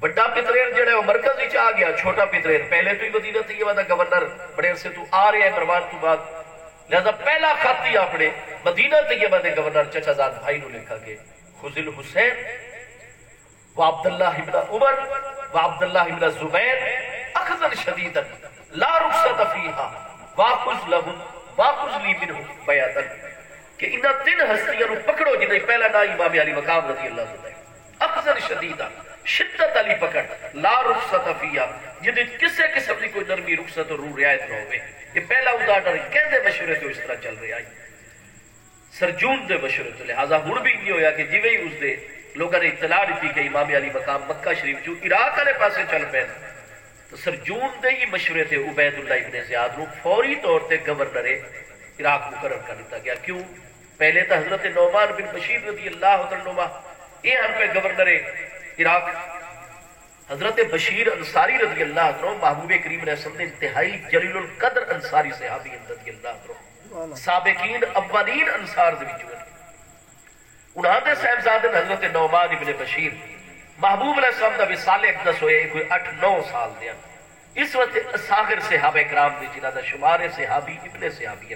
بڑا پتریر جڑا ہے وہ مرکز وچ آ گیا، چھوٹا پتریر پہلے تو ہی مدینہ طیبہ دا گورنر بڑے عرصے تو آ رہے ہیں مروان تو بعد. لہذا پہلا خط ہی اپنے مدینہ طیبہ دے گورنر چچا زاد بھائی نو لکھا کہ خذ الحسین و عبداللہ ابن عمر و عبداللہ ابن زبیر اخذا شدیدا لا رخصت فیہا واخذ لہم واخذ لی منہم بیعتا، کہ انہاں 3 ہستیاں نو پکڑو جنہیں پہلا نا امام علی مقام رضی اللہ عنہ اخذا شدیدا، شدت علی پکڑ، لا رخصت فیہا جنہیں کسے قسم کی کوئی نرمی رخصت اور روح رعایت نہ ہوئے. یہ پہلا ادارڈر کہندے مشورے تو اس طرح چل رہے آئی سرجون دے مشورے تو. لہذا ہن بھی نہیں ہویا کہ جویں ہی اس دے لوگوں نے اطلاع دیتی کہ امام علی مقام مکہ شریف جو عراق والے پاسے چل پے، تو سرجون دے ہی مشورے تھے عبید اللہ ابن زیاد نو فوری طور تے گورنر عراق مقرر کر دیتا گیا. کیوں؟ پہلے تو حضرت نعمان بن بشیر رضی اللہ عنہ یہ ہم پہ گورنر عراق. حضرت بشیر انصاری رضی اللہ عنہ محبوب کریم علیہ السلام نے انتہائی جلیل القدر انصاری صحابی رضی اللہ عنہ، سابقین اولین انصار دے وچوں. انہاں دے صاحبزادے حضرت نعمان ابن بشیر محبوب علیہ السلام دا وصال اقدس ہوئے کوئی 8-9 سال دیا. اس وقت ساغر صحابہ کرام دی جنہاں دا شمار صحابی ابن صحابی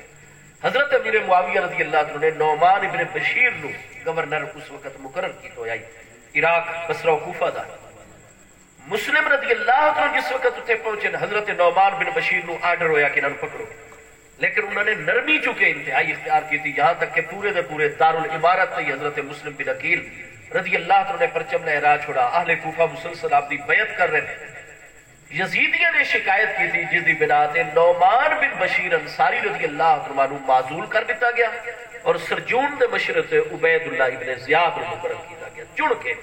حضرت امیر معاویہ رضی اللہ عنہ نے نعمان ابن بشیر نو گورنر اس وقت مقرر کی تو آئی عراق بصرہ و کوفہ دا. مسلم رضی اللہ عنہ جس وقت اتنے پہنچے حضرت نعمان بن بشیر نو آرڈر ہویا کہ انہوں پکڑو، لیکن انہوں نے نرمی چکے انتہائی اختیار کی تھی، یہاں تک کہ پورے دے پورے دارالعمارت تے حضرت مسلم بن عقیل رضی اللہ عنہ نے پرچم لہرا چھوڑا. اہل کوفہ مسلسل آپ دی بیعت کر رہے ہیں. یزیدیہ نے شکایت کی تھی جس دی بنا تے نعمان بن بشیر انصاری رضی اللہ عنہ نو معزول کر دیتا گیا اور سرجون دے مشرف سے عبید اللہ ابن زیاد نو مقرر کیا گیا. جڑ کے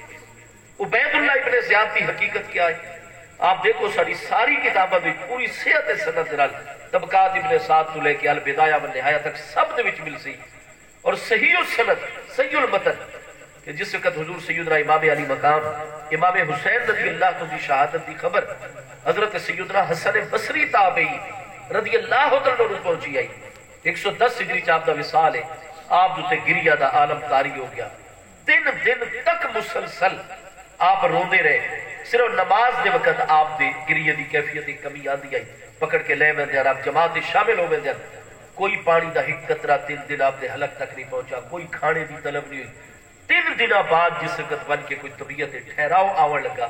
عبید اللہ ابن زیاد کی حقیقت کیا ہے آپ دیکھو، ساری ساری کتابوں میں پوری صحت سند نال طبقات ابن سعد تو لے کے البدایہ والنہایہ تک سب دے وچ مل سی. اور صحیح السند صحیح المتن کہ جس وقت حضور سیدنا امام علی مقام امام حسین رضی اللہ عنہ کی شہادت کی خبر حضرت سیدنا حسن بصری تابعی رضی اللہ عنہ نو پہنچی آئی. 110 ہجری چاپ دا وصال ہے. آپ دوتے گریہ دا عالم کاری ہو گیا. 3 دن تک مسلسل آپ روندے رہے. صرف نماز دے وقت آپ دے گریہ دی کیفیت دی کمی آندی آئی. پکڑ کے لے ویندے ہیں آپ جماعت شامل ہو ویندے ہیں. کوئی پانی دا ایک قطرہ 3 دن آپ دے حلق تک نہیں پہنچا. کوئی کھانے دی طلب نہیں ہوئی. 3 دن بعد جس وقت بن کے کوئی طبیعت ٹھہراؤ آون لگا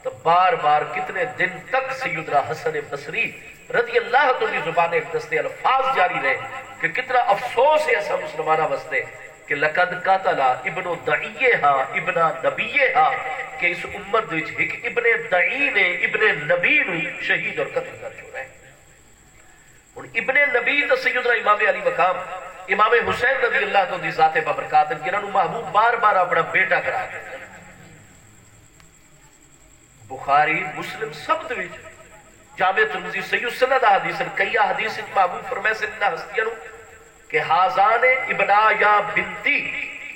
تو بار بار کتنے دن تک سیدنا حسن بصری رضی اللہ عنہ کی زبان اقدس الفاظ جاری رہے کہ کتنا افسوس ہے ایسا مسلمانہ واسطے کہ لقد قاتل ابن دعیہا ابن نبیہا کہ اس امت وچ ایک ابن دعی نے ابن نبی نو شہید اور قتل کر چھوڑا ہے. اور ابن نبی تو سیدنا امام علی مقام امام حسین رضی اللہ عنہ دی ذات بابرکات جنہاں نو محبوب بار بار اپنا بیٹا کرا دے. بخاری مسلم سب دے وچ جامع ترمذی صحیح السند حدیث کئی حدیث محبوب فرمائے سے انہاں ہستیاں نو کہ حاضان ابنا یا بنتی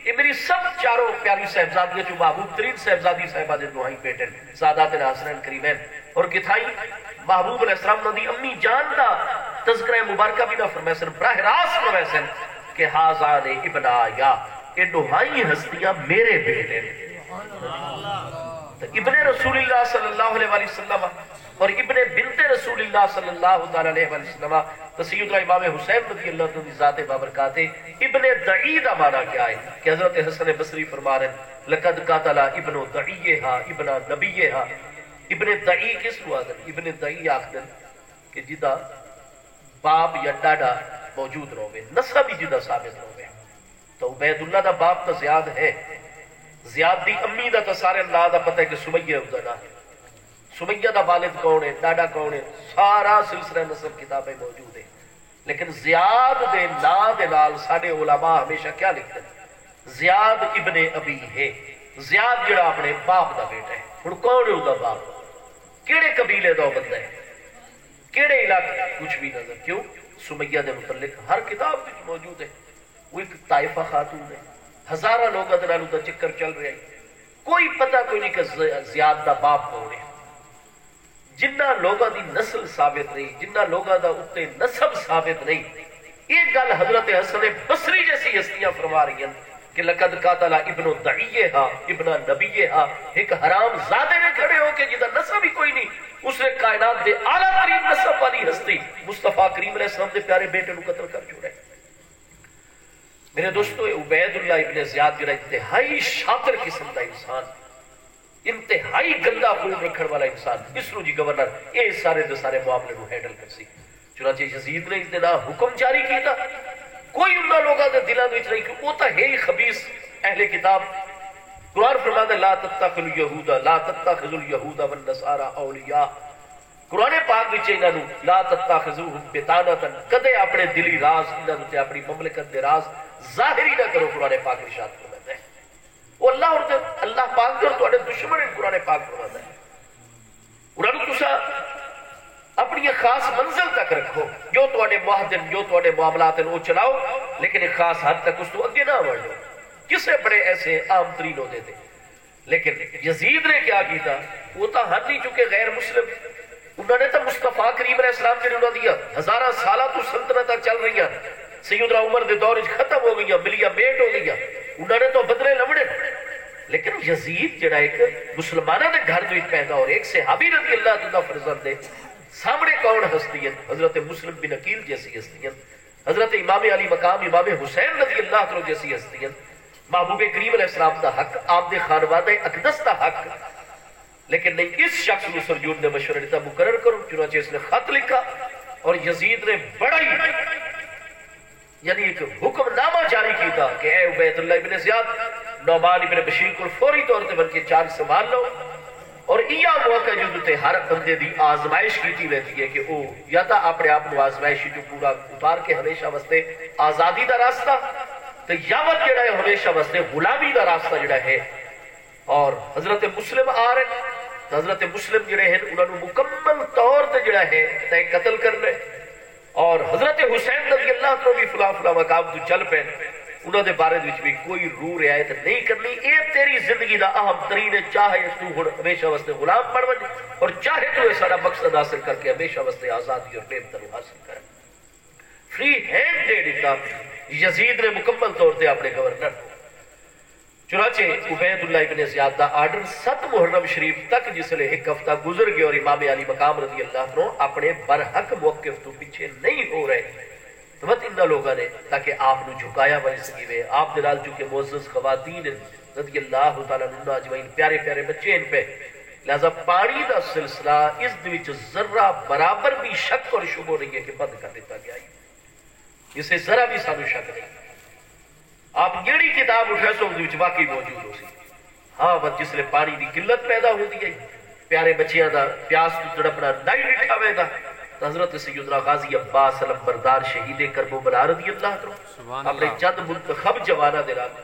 یہ میری سب چاروں پیاری صاحبزادیاں جو محبوب ترین صاحبزادی صاحبہ دے دوہائی بیٹن سادات حسنین کریمین اور کتھائی محبوب علیہ السلام دی امی جان دا تذکرہ مبارکہ بھی نہ فرمائے سن براہ راست فرمائے سن کہ حاضان ابنا یا یہ دوہائی ہستیاں میرے بیٹے ابن رسول اللہ صلی اللہ علیہ وسلم اور ابن بنت رسول اللہ صلی اللہ علیہ وسلم تو سیدنا امام حسین رضی اللہ عنہ ذات بابرکات ابن دعی دا معنی کیا ہے کہ حضرت حسن بصری فرما رہے ہیں لقد قاتل ابن دعیہا ابن نبیہا. ابن دعی کس کو آدھر؟ ابن دعی آخدر کہ جدا باپ یا ڈاڈا موجود رہوے نسب ہی جدا ثابت رہوے. تو عبید اللہ دا باپ تو زیاد ہے، زیاد دی امی دا تو سارے اللہ دا پتہ ہے کہ سمیہ ابدنا ہے. سمیہ دا والد کون ہے، ڈاڈا کون ہے، سارا سلسلہ نسب کتابیں موجود ہے. لیکن زیاد دے نا دے نال ساڑے علماء ہمیشہ کیا لکھتے ہیں؟ زیاد ابن ابی ہے. زیاد جڑا اپنے باپ دا بیٹا ہے. پھر کون ہے دا باپ؟ کیڑے قبیلے دا بندہ ہے، کیڑے علاقے؟ کچھ بھی نظر. کیوں؟ سمیہ دے متعلق ہر کتاب میں موجود ہے. وہ ایک طائفہ خاتون ہے، ہزارہ لوگ ادنالو دا چکر چل رہے ہیں، کوئی پتہ کوئی نہیں کہ زیاد دا باپ کون ہے. جنہ لوگاں دی نسل ثابت نہیں، جنہ لوگاں دا اتے نسب ثابت نہیں، یہ گل حضرت حسن بصری جیسی ہستیاں فرما رہی ہیں کہ لقد قاتل ابن دعیہا ابن نبیہا. ایک حرام زادے نے کھڑے ہو کے جدہ نسب ہی کوئی نہیں، اس نے کائنات دے اعلیٰ ترین نسب والی ہستی مصطفیٰ کریم علیہ السلام دے پیارے بیٹے نو قتل کر چھوڑے. میرے دوستو عبید اللہ ابن زیاد جڑا انتہائی شاطر قسم دا انسان، انتہائی گندا خون رکھن والا انسان، اس نو جی گورنر یہ سارے دے سارے معاملے نو ہینڈل کر سی. چنانچہ یزید نے اس دن حکم جاری کیتا. کوئی انہاں لوگاں دے دلاں وچ نہیں کہ وہ تا ہے ہی خبیث اہل کتاب. قرآن فرماتا ہے لا تتخذوا اليہود لا تتخذوا اليہود والنصارى اولیاء. قرآن پاک وچ انہاں نو لا تتخذوهم بطانۃ کدے اپنے دلی راز انہاں تے اپنی مملکت دے راز ظاہری نہ کرو. قرآن پاک ارشاد فرماتا ہے وہ اللہ پاک اور تواڈے دشمن قرآن پاک فرماتا ہے انہاں نو تساں اپنی خاص منزل تک رکھو، جو تواڈے معاہدے جو تواڈے معاملات ہیں وہ چلاؤ، لیکن ایک خاص حد تک اس تو اگے نہ بڑھ جاؤ. کسے بڑے ایسے عام ترین ہوتے تھے. لیکن یزید نے کیا کیتا؟ وہ تو ہر نہیں چکے غیر مسلم. انہوں نے تو مصطفیٰ کریم علیہ السلام کے انہوں دیا ہزارہ سالہ تو سلطنتیں چل رہی ہیں، سیدنا عمر دے دور ختم ہو گئی، ملیا میٹ ہو گئی. انہوں نے تو بدلے لوڑے، لیکن یزید جڑا ایک مسلمانوں کے گھر جو پیدا ہو رہے، ایک صحابی رضی اللہ عنہ فرزند دے سامنے کون ہستی ہے؟ حضرت مسلم بن عقیل جیسی ہستی ہیں، حضرت امام علی مقام امام حسین رضی اللہ عنہ جیسی ہستی ہیں، محبوب کریم علیہ السلام دا حق، آپ دے خانوادہ اقدس دا حق، لیکن نہیں اس شخص کو سرجون نے مشورہ دیتا مقرر کرو، چنانچہ اس نے خط لکھا اور یزید نے بڑا ہی یعنی ایک حکم نامہ جاری کیتا کہ اے عبید اللہ ابن زیاد نعمان ابن بشیر کو فوری طور تے بن کے چارج سنبھال لو، اور یہ موقع جو تے ہر بندے دی آزمائش کیتی رہتی ہے کہ وہ یا تا اپنے آپ کو آزمائشی جو پورا اتار کے ہمیشہ واسطے آزادی دا راستہ، تو یا وقت جڑا ہے ہمیشہ واسطے غلامی دا راستہ جڑا ہے۔ اور حضرت مسلم آ رہے ہیں، حضرت مسلم جڑے ہیں انہوں نے مکمل طور تے جڑا ہے تے قتل کرنے، اور حضرت حسین رضی اللہ عنہ بھی فلاں فلاں مقام تو چل پے، انہوں نے بارے وچ بھی کوئی روح رعایت نہیں کرنی، اے تیری زندگی دا اہم ترین ہے، چاہے تو ہن ہمیشہ واسطے غلام بن ون اور چاہے تو سارا مقصد حاصل کر کے ہمیشہ واسطے آزادی اور نعمت حاصل کر۔ فری ہینڈ دے دیتا یزید نے مکمل طور تے اپنے گورنر کو۔ چنانچہ عبید اللہ ابن زیاد دا آرڈر 7 محرم شریف تک جس لئے ایک ہفتہ گزر گئے اور امام علی مقام رضی اللہ عنہ اپنے برحق موقف تو پیچھے نہیں ہو رہے، تو مت انہا لوگا نے تاکہ آپ نے جھکایا بڑی سکی ہوئے، آپ دلال چونکہ معزز خواتین رضی اللہ تعالیٰ عنہ اجمعین پیارے پیارے بچے ان پہ، لہذا پانی دا سلسلہ اس دوچ ذرہ برابر بھی شک اور شبہ نہیں ہے کہ بند کر دیتا گیا ہے، اسے ذرہ بھی سانو شک نہیں۔ آپ جیڑی کتاب اٹھے سو دوچ باقی موجود ہو سی، ہاں بس جس لئے پانی دی قلت پیدا ہو دی ہے، پیارے بچیاں دا پیاس تو تڑپنا نہیں لکھا ہوئے دا، حضرت سیدنا غازی عباس علم بردار شہید کربلا رضی اللہ عنہ اپنے چند منتخب جوانہ دے رات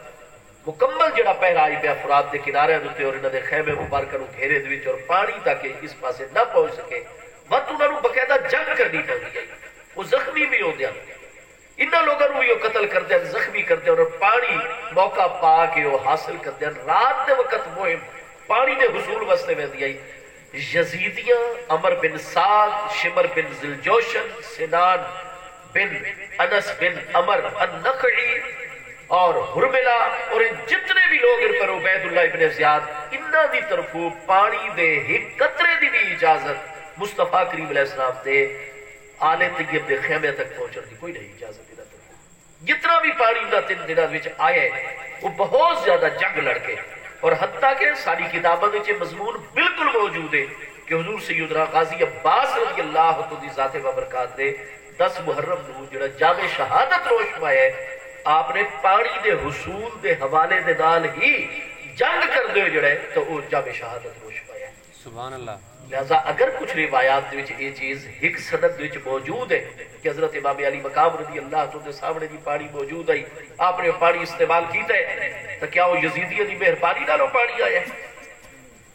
مکمل جڑا پہرائی پہ فرات دے کنارے دوتے اور انہوں نے خیمے مبارکہ نو گھیرے دوچ اور پانی تاکہ اس پاسے نہ پہنچ سکے، وقت انہوں نے بقیدہ جنگ کرنی پڑی ہے، وہ زخمی بھی ہو دیا، انہاں لوگوں نے وہ قتل کر دیا، زخمی کر دیا اور پانی موقع پا کے وہ حاصل کر دیا، رات دے وقت مہم پانی دے حصول واسطے میں دیا یزیدیاں عمر بن سعد، شمر بن ذلجوشن، سنان بن انس بن عمر النخعی اور حرملہ اور جتنے بھی لوگ ان پر عبید اللہ ابن زیاد انہاں دی طرفوں پانی دے ایک قطرے دی بھی اجازت مصطفیٰ کریم علیہ السلام دے آل طیب دے خیمے تک پہنچن دی کوئی نہیں اجازت دینا طرف، جتنا بھی پانی دا 3 دنوں وچ آئے وہ بہت زیادہ جنگ لڑ کے، اور حتیٰ کہ ساری کتابوں میں مضمون بالکل موجود ہے کہ حضور سیدنا غازی عباس رضی اللہ عنہ دی ذات بابرکات دے 10 محرم نو جڑا جام شہادت روش پایا ہے، آپ نے پانی دے حصول دے حوالے دے نال ہی جنگ کر دے جڑے تو وہ جام شہادت روش پایا ہے۔ سبحان اللہ۔ لہذا اگر کچھ روایات دے وچ یہ چیز ایک سند وچ موجود ہے کہ حضرت امام علی مقام رضی اللہ عنہ دے سامنے دی پانی موجود ہے، آپ نے پانی استعمال کیتا ہے، تو کیا وہ یزیدیوں دی مہربانی نالوں پانی آیا ہے؟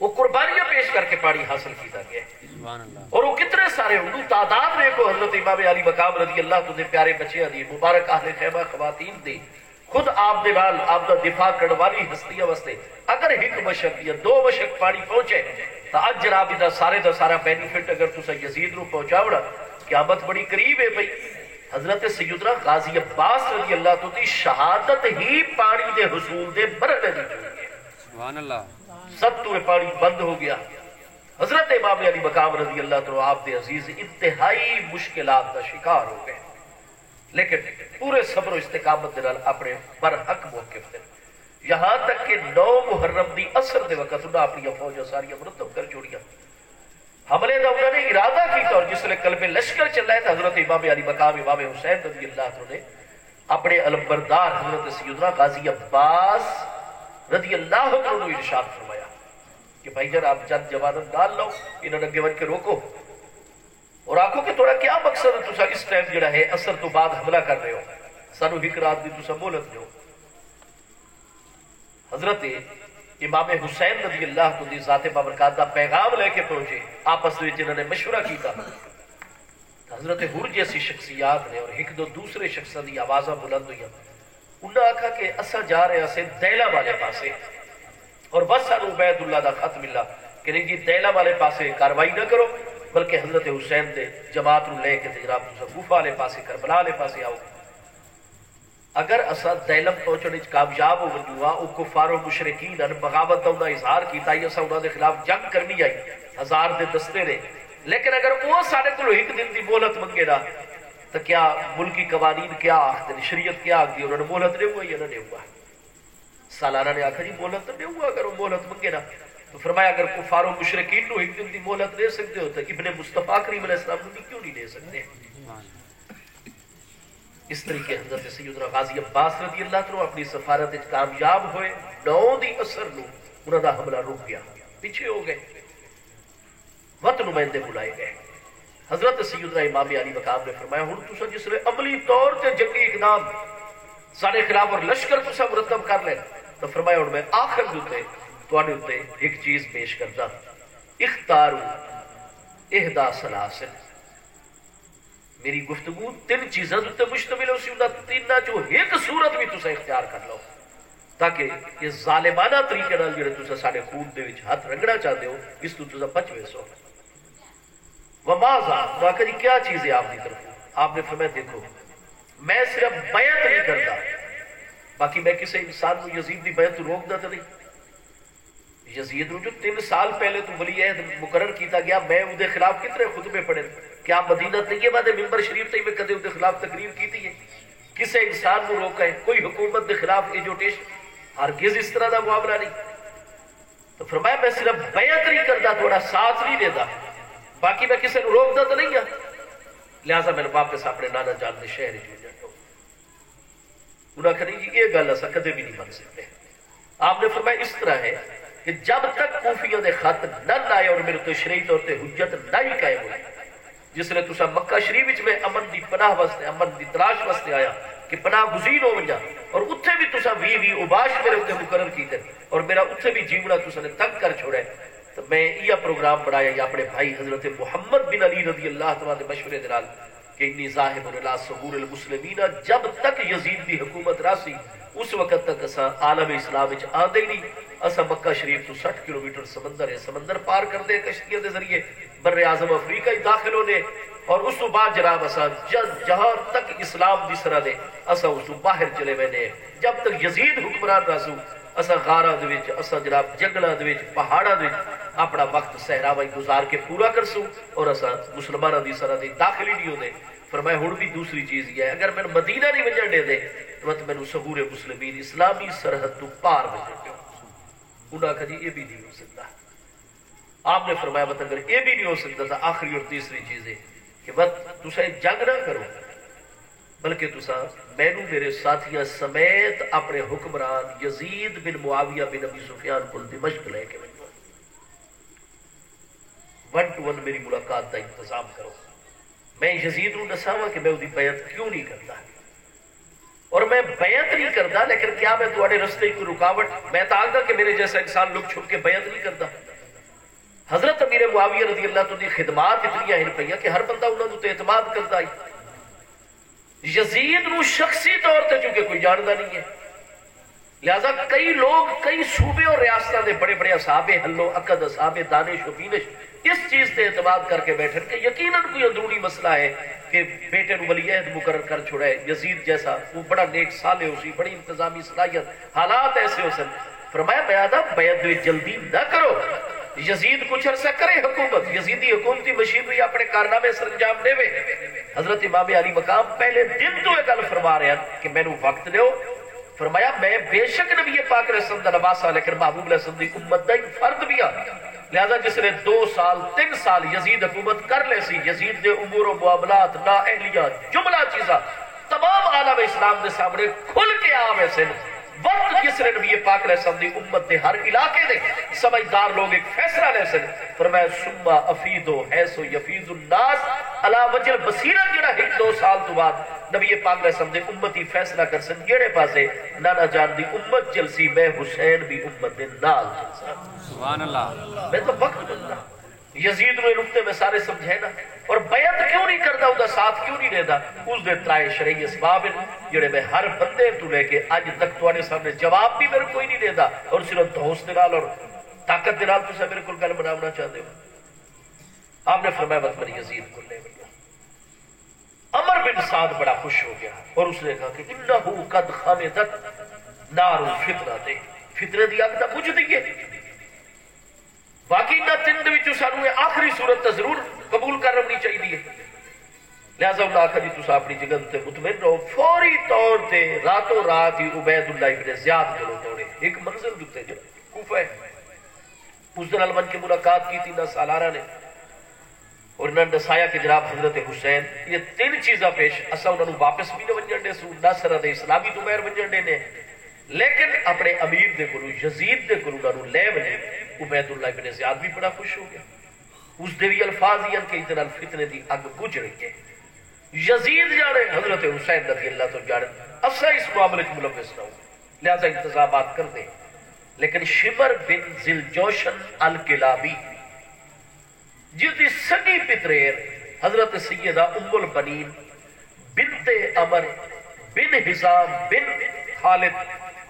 وہ قربانیاں پیش کر کے پانی حاصل کیتا گیا ہے، سبحان اللہ۔ اور وہ کتنے سارے اردو تعداد میں کو حضرت امام علی مقام رضی اللہ عنہ دے پیارے بچیاں دی مبارک اہل خیمہ خواتین دی خود آپ دے نال آپ دا دفاع کرنے والی ہستیاں واسطے اگر 1 مشک یا 2 مشک پانی پہنچے تو اج جناب دا سارا بینیفٹ اگر تسا یزید نو پہنچاوڑا قیامت بڑی قریب ہے بھئی۔ حضرت سیدنا غازی عباس رضی اللہ عنہ دی شہادت ہی پانی دے حصول دے مرحلے دی ہوئی ہے، سبحان اللہ۔ سب تو پانی بند ہو گیا، حضرت امام علی مقام رضی اللہ عنہ آپ دے عزیز انتہائی مشکلات دا شکار ہو گئے، لیکن پورے صبر و استقامت دے نال اپنے برحق موقف دے، یہاں تک کہ 9 محرم دی اثر دے وقت انہاں اپنی فوجاں ساریاں مرتب کر چھوڑیاں، حملے دا انہوں نے ارادہ کیتا، اور جس لئے قلب لشکر چل رہا تھا حضرت امام علی مقام امام حسین رضی اللہ عنہ نے اپنے علمبردار حضرت سیدنا غازی عباس رضی اللہ عنہ نے ارشاد فرمایا کہ بھائی جان آپ چند جوانوں ڈال لو، انہوں نے اگے ون کے روکو اور آنکھوں کہ تھوڑا کیا مقصد ہے تسا اس ٹائم جڑا ہے اثر تو بعد حملہ کر رہے ہو، سانو 1 رات دی تسا مہلت دیو۔ حضرت امام حسین رضی اللہ عنہ دی ذات بابرکات دا پیغام لے کے پہنچے، آپس میں جنہوں نے مشورہ کیتا، حضرت حر جیسی شخصیات نے اور 1-2 دوسرے شخصوں دی آوازاں بلند ہوئی، انہوں نے کہا کہ اسا جا رہے ہیں دیلہ والے پاسے، اور بس سانو عبید اللہ دا خط ملا کہ نہیں جی دیلہ والے پاسے کاروائی نہ کرو، بلکہ حضرت حسین دے جماعت نو لے کے جناب کوفہ والے پاسے کربلا والے پاسے آؤ۔ اگر اسا دیلم پہنچنے کامیاب ہو ونجوا او کفار و مشرکین ان بغاوت دا اظہار کیتا ہی اسا انہاں دے خلاف جنگ کرنی آئی ہزار دے دستے نے، لیکن اگر وہ سارے کو ایک دن دی مہلت منگے نا تو کیا ملکی قوانین کیا آخر شریعت کیا آخری انہوں نے مہلت نہیں ہوا یا نہ نہیں ہوا؟ سالانہ نے آخر جی مہلت تو نہیں ہوا اگر وہ مہلت منگے نا، تو فرمایا اگر کفار و مشرکین نو ایک دن دی مہلت دے سکتے ہو تو ابن مصطفیٰ کریم علیہ السلام نے کیوں نہیں دے سکتے؟ اس طریقے حضرت سیدنا غازی عباس رضی اللہ عنہ اپنی سفارت کامیاب ہوئے، 9 دی اثر نو انہوں دا حملہ رک گیا، پیچھے ہو گئے، وقت نمائندے بلائے گئے۔ حضرت سیدنا امام علی مقام نے فرمایا ہن تساں جس نے عملی طور تے جنگی اقدام سارے خلاف اور لشکر تساں مرتب کر لے، تو فرمایا ہن میں آخر دے تواڈے تے ایک چیز پیش کردا، اختاروا احدا سلاسل، میری گفتگو 3 چیزاں تے مشتمل ہوسی، انہاں تیناں چوں ایک صورت بھی تساں اختیار کر لو تاکہ یہ ظالمانہ طریقے نال جڑے تساں ساڈے خون دے وچ ہاتھ رگڑنا چاہتے ہو اس تو تساں بچ ویسو۔ وماذا، تو کہ کیا چیز ہے آپ کی طرف؟ آپ نے فرمایا دیکھو میں صرف بیعت نہیں کرتا، باقی میں کسی انسان کو یزید دی بیعت روکدا تو نہیں۔ یزید جو 3 سال پہلے تو ولی عہد مقرر کیتا گیا، میں اودے خلاف کتنے خطبے پڑھے، کیا مدینہ طیبہ دے منبر شریف تے میں کدے اودے خلاف تقریر کیتی ہے؟ کسے انسان کو روکا ہے؟ کوئی حکومت دے خلاف ایجوٹیشن، ہرگز اس طرح دا معاملہ نہیں۔ تو فرمایا میں صرف بیعت نہیں کرتا، تھوڑا ساتھ نہیں دیتا، باقی میں کسی کو روکتا تو نہیں ہے، لہٰذا میں نے واپس اپنے نانا جان دے شہر جاتا ہوں۔ انہوں نے کہا نہیں جی یہ گل ایسا کدے بھی نہیں بن سکتے۔ آپ نے فرمایا اس طرح ہے کہ جب تک کوفیوں دے خط نہ لائے اور میرے تو شرعی طور تے حجت نہ ہی قائم ہوئی، جس نے تسا مکہ شریف وچ میں امن دی پناہ واسطے امن دی تلاش واسطے آیا کہ پناہ گزین ہو گیا، اور اتھے بھی تسا 20 اوباش میرے اتنے مقرر کیتے اور میرا اتھے بھی جیونا تسا نے تنگ کر چھوڑا ہے، تو میں یہ پروگرام بنایا یا اپنے بھائی حضرت محمد بن علی رضی اللہ تعالیٰ مشورے دلال کہ انی ذاہب الی ثبور المسلمین، جب تک یزید دی حکومت راسی اس وقت تک اسا عالم اسلام وچ آندے نہیں، اسا مکہ شریف تو 60 کلومیٹر سمندر ہے، سمندر پار کر دے کشتیاں دے ذریعے بر اعظم افریقہ ہی داخل ہونے، اور اس تو بعد جناب اسا جہاں تک اسلام دی سرحد ہے اسا اس تو باہر چلے وینے، جب تک یزید حکمران راسو اسا غاراں دے وچ اسا جناب جنگلاں دے وچ پہاڑاں دے وچ اپنا وقت صحراوی گزار کے پورا کرسوں، اور اسا مسلماناں دی سرحد داخل ہی نہیں ہوندے۔ فرمایا ہن بھی دوسری چیز یہ ہے اگر میں مدینہ نہیں وجن دے دے تو میں ثبور مسلمین اسلامی سرحد تو پار وجن دے۔ انہوں نے کہا جی یہ بھی نہیں ہو سکتا۔ آپ نے فرمایا بس اگر یہ بھی نہیں ہو سکتا تو آخری اور تیسری چیز ہے کہ بس تسا جنگ نہ کرو، بلکہ تسا مینوں میرے ساتھیاں سمیت اپنے حکمران یزید بن معاویہ بن ابی سفیان کو دمشق لے کے بھیجو، 1 to 1 میری ملاقات کا انتظام کرو۔ میں یزید نو دساواں کہ میں اس کی بیعت کیوں نہیں کرتا، اور میں بیعت نہیں کرتا لیکن کیا میں تواڈے رستے کی رکاوٹ، میں تو آگا کہ میرے جیسا انسان لوگ چھپ کے بیعت نہیں کرتا۔ حضرت امیر معاویہ رضی اللہ عنہ کی خدمات اتنی ہیں پہ کہ ہر بندہ انہوں نے اعتماد کرتا ہے۔ یزید نو شخصی طور تے چونکہ کوئی جانتا نہیں ہے، لہذا کئی لوگ کئی صوبے اور ریاستوں کے بڑے بڑے اصحاب حل و عقد، اصحاب دانش و بینش اس چیز تے اعتماد کر کے بیٹھے کہ یقیناً کوئی اندرونی مسئلہ ہے کہ بیٹے نو ولی عہد مقرر کر چھوڑا ہے، یزید جیسا وہ بڑا نیک صالح ہو سی، بڑی انتظامی صلاحیت، حالات ایسے ہو سن۔ فرمایا میں آدھا بیعت جلدی نہ کرو، یزید کچھ عرصہ کرے حکومت، یزیدی حکومتی مشینری اپنے کارنامے سر انجام دے۔ حضرت امام علی مقام پہلے دن تو یہ گل فرما رہے ہیں کہ میں نو وقت دیو۔ فرمایا میں بے شک نبی پاک علیہ السلام دا نواسا لیکن محبوب علیہ السلام دی امت دا ایک فرد بھی آ، لہذا جس نے 2 سال 3 سال یزید حکومت کر لے سی، یزید دے امور و معاملات نا اہلیات جملہ چیزاں تمام عالم اسلام دے سامنے کھل کے آوے سے، وقت جس نے نبی پاک علیہ السلام دی امت دے ہر علاقے دے سمجھدار لوگ ایک فیصلہ لے سن۔ فرمایا ثم افیدو حیث یفیض الناس علی وجہ البصیرہ، جڑا 1-2 سال تو بعد نبی پاک علیہ السلام دے امتی فیصلہ کر سن جڑے پاسے نانا جان دی امت جلسی، میں حسین بھی امت دے نال جلسا۔ سبحان اللہ۔ میں تو وقت بننا یزید نے نقطے میں سارے سمجھے نا، اور بیعت کیوں نہیں کرتا، اس کا ساتھ کیوں نہیں دیتا؟ اس دے ترائے شرعی اسباب جڑے میں ہر بندے تو لے کے اج تک تواڈے سامنے جواب بھی میرے کوئی نہیں دیتا، اور صرف دوست دے نال اور طاقت دے نال تساں میرے کول گل بناونا چاہتے ہو۔ آپ نے فرمایا بس میری یزید کو لے بھیا، عمر بن سعد بڑا خوش ہو گیا اور اس نے کہا کہ انہو قد خامدت نار الفتنہ دے فتنے دی اگ نہ بجھ دیئے باقی نہ تین دے وچوں سانو آخری صورت تے ضرور قبول کر رہنی چاہیے لہذا انہاں آخر جی تسا اپنی جگہ تے مطمئن رہو فوری طور تے راتوں رات ہی عبید اللہ ابن زیاد جلو توڑے ایک منزل دکھتے جو کوفہ ہے اس دن علمن کے ملاقات کی تھی نہ سالارہ نے اور انہوں نے دسایا کہ جناب حضرت حسین یہ تین چیزاں پیش اسا انہوں نے واپس بھی نہ ونجن دے سو نہ سرد اسلامی تو بیر ونجن دے نے لیکن اپنے امیر دے کلو یزید دے کلو انہوں نے لے ونجن عبید اللہ ابن زیاد بھی بڑا خوش ہو گیا اس دے بھی الفاظ ہی ان کے اتنا الفتنے دی اگ بجھ رہی ہے یزید جانے حضرت حسین رضی اللہ تو جانے اسا اس معاملے کی ملوث نہ ہو لہذا انتظامات کر دیں لیکن شمر بن ذلجوشن الکلابی جس دی سگی پتریر حضرت سیدہ ام البنین بنت عمر بن حسام بن خالد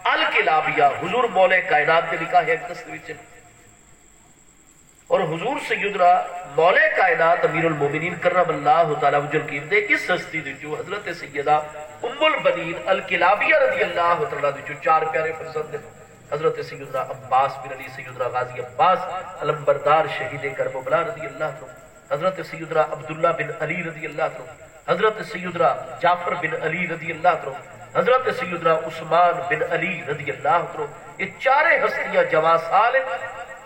الکلابیہ حضور مولا کائنات دے نکاح ہے دستویچ اور حضور سیدنا مولا کائنات امیر المومنین کرم اللہ تعالی وجل کی دے اس ہستی دے جو حضرت سیدہ ام البنین الکلابیہ رضی اللہ تعالی دے جو چار پیارے فرزند ہیں حضرت سیدنا عباس بن علی سیدنا غازی عباس علمبردار شہید کربلا رضی اللہ عنہ حضرت سیدنا عبداللہ بن علی رضی اللہ عنہ حضرت سیدنا جعفر بن علی رضی اللہ عنہ حضرت سیدنا عثمان بن علی رضی اللہ عنہ یہ چارے ہستیاں جواسال ہیں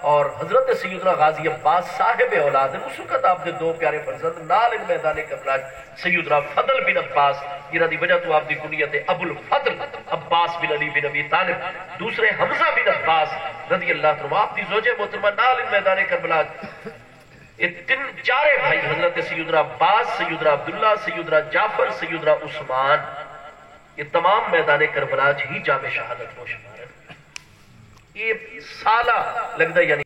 اور حضرت سیدنا غازی عباس صاحب اولاد ہیں اس وقت آپ نے دو پیارے فرزند نال ان میدان کربلا سیدنا فضل بن عباس جنہاں دی وجہ تو آپ دی کنیت ابو الفضل عباس بن علی بن ابی طالب دوسرے حمزہ بن عباس رضی اللہ عنہ آپ دی زوجہ محترمہ نال ان میدان کربلا یہ تین چارے بھائی حضرت سیدنا عباس سیدنا عبداللہ سیدنا جعفر سیدنا عثمان یہ تمام میدان کربلا ہی جام شہادت کو شمار ہے یہ سالہ لگتا ہے یعنی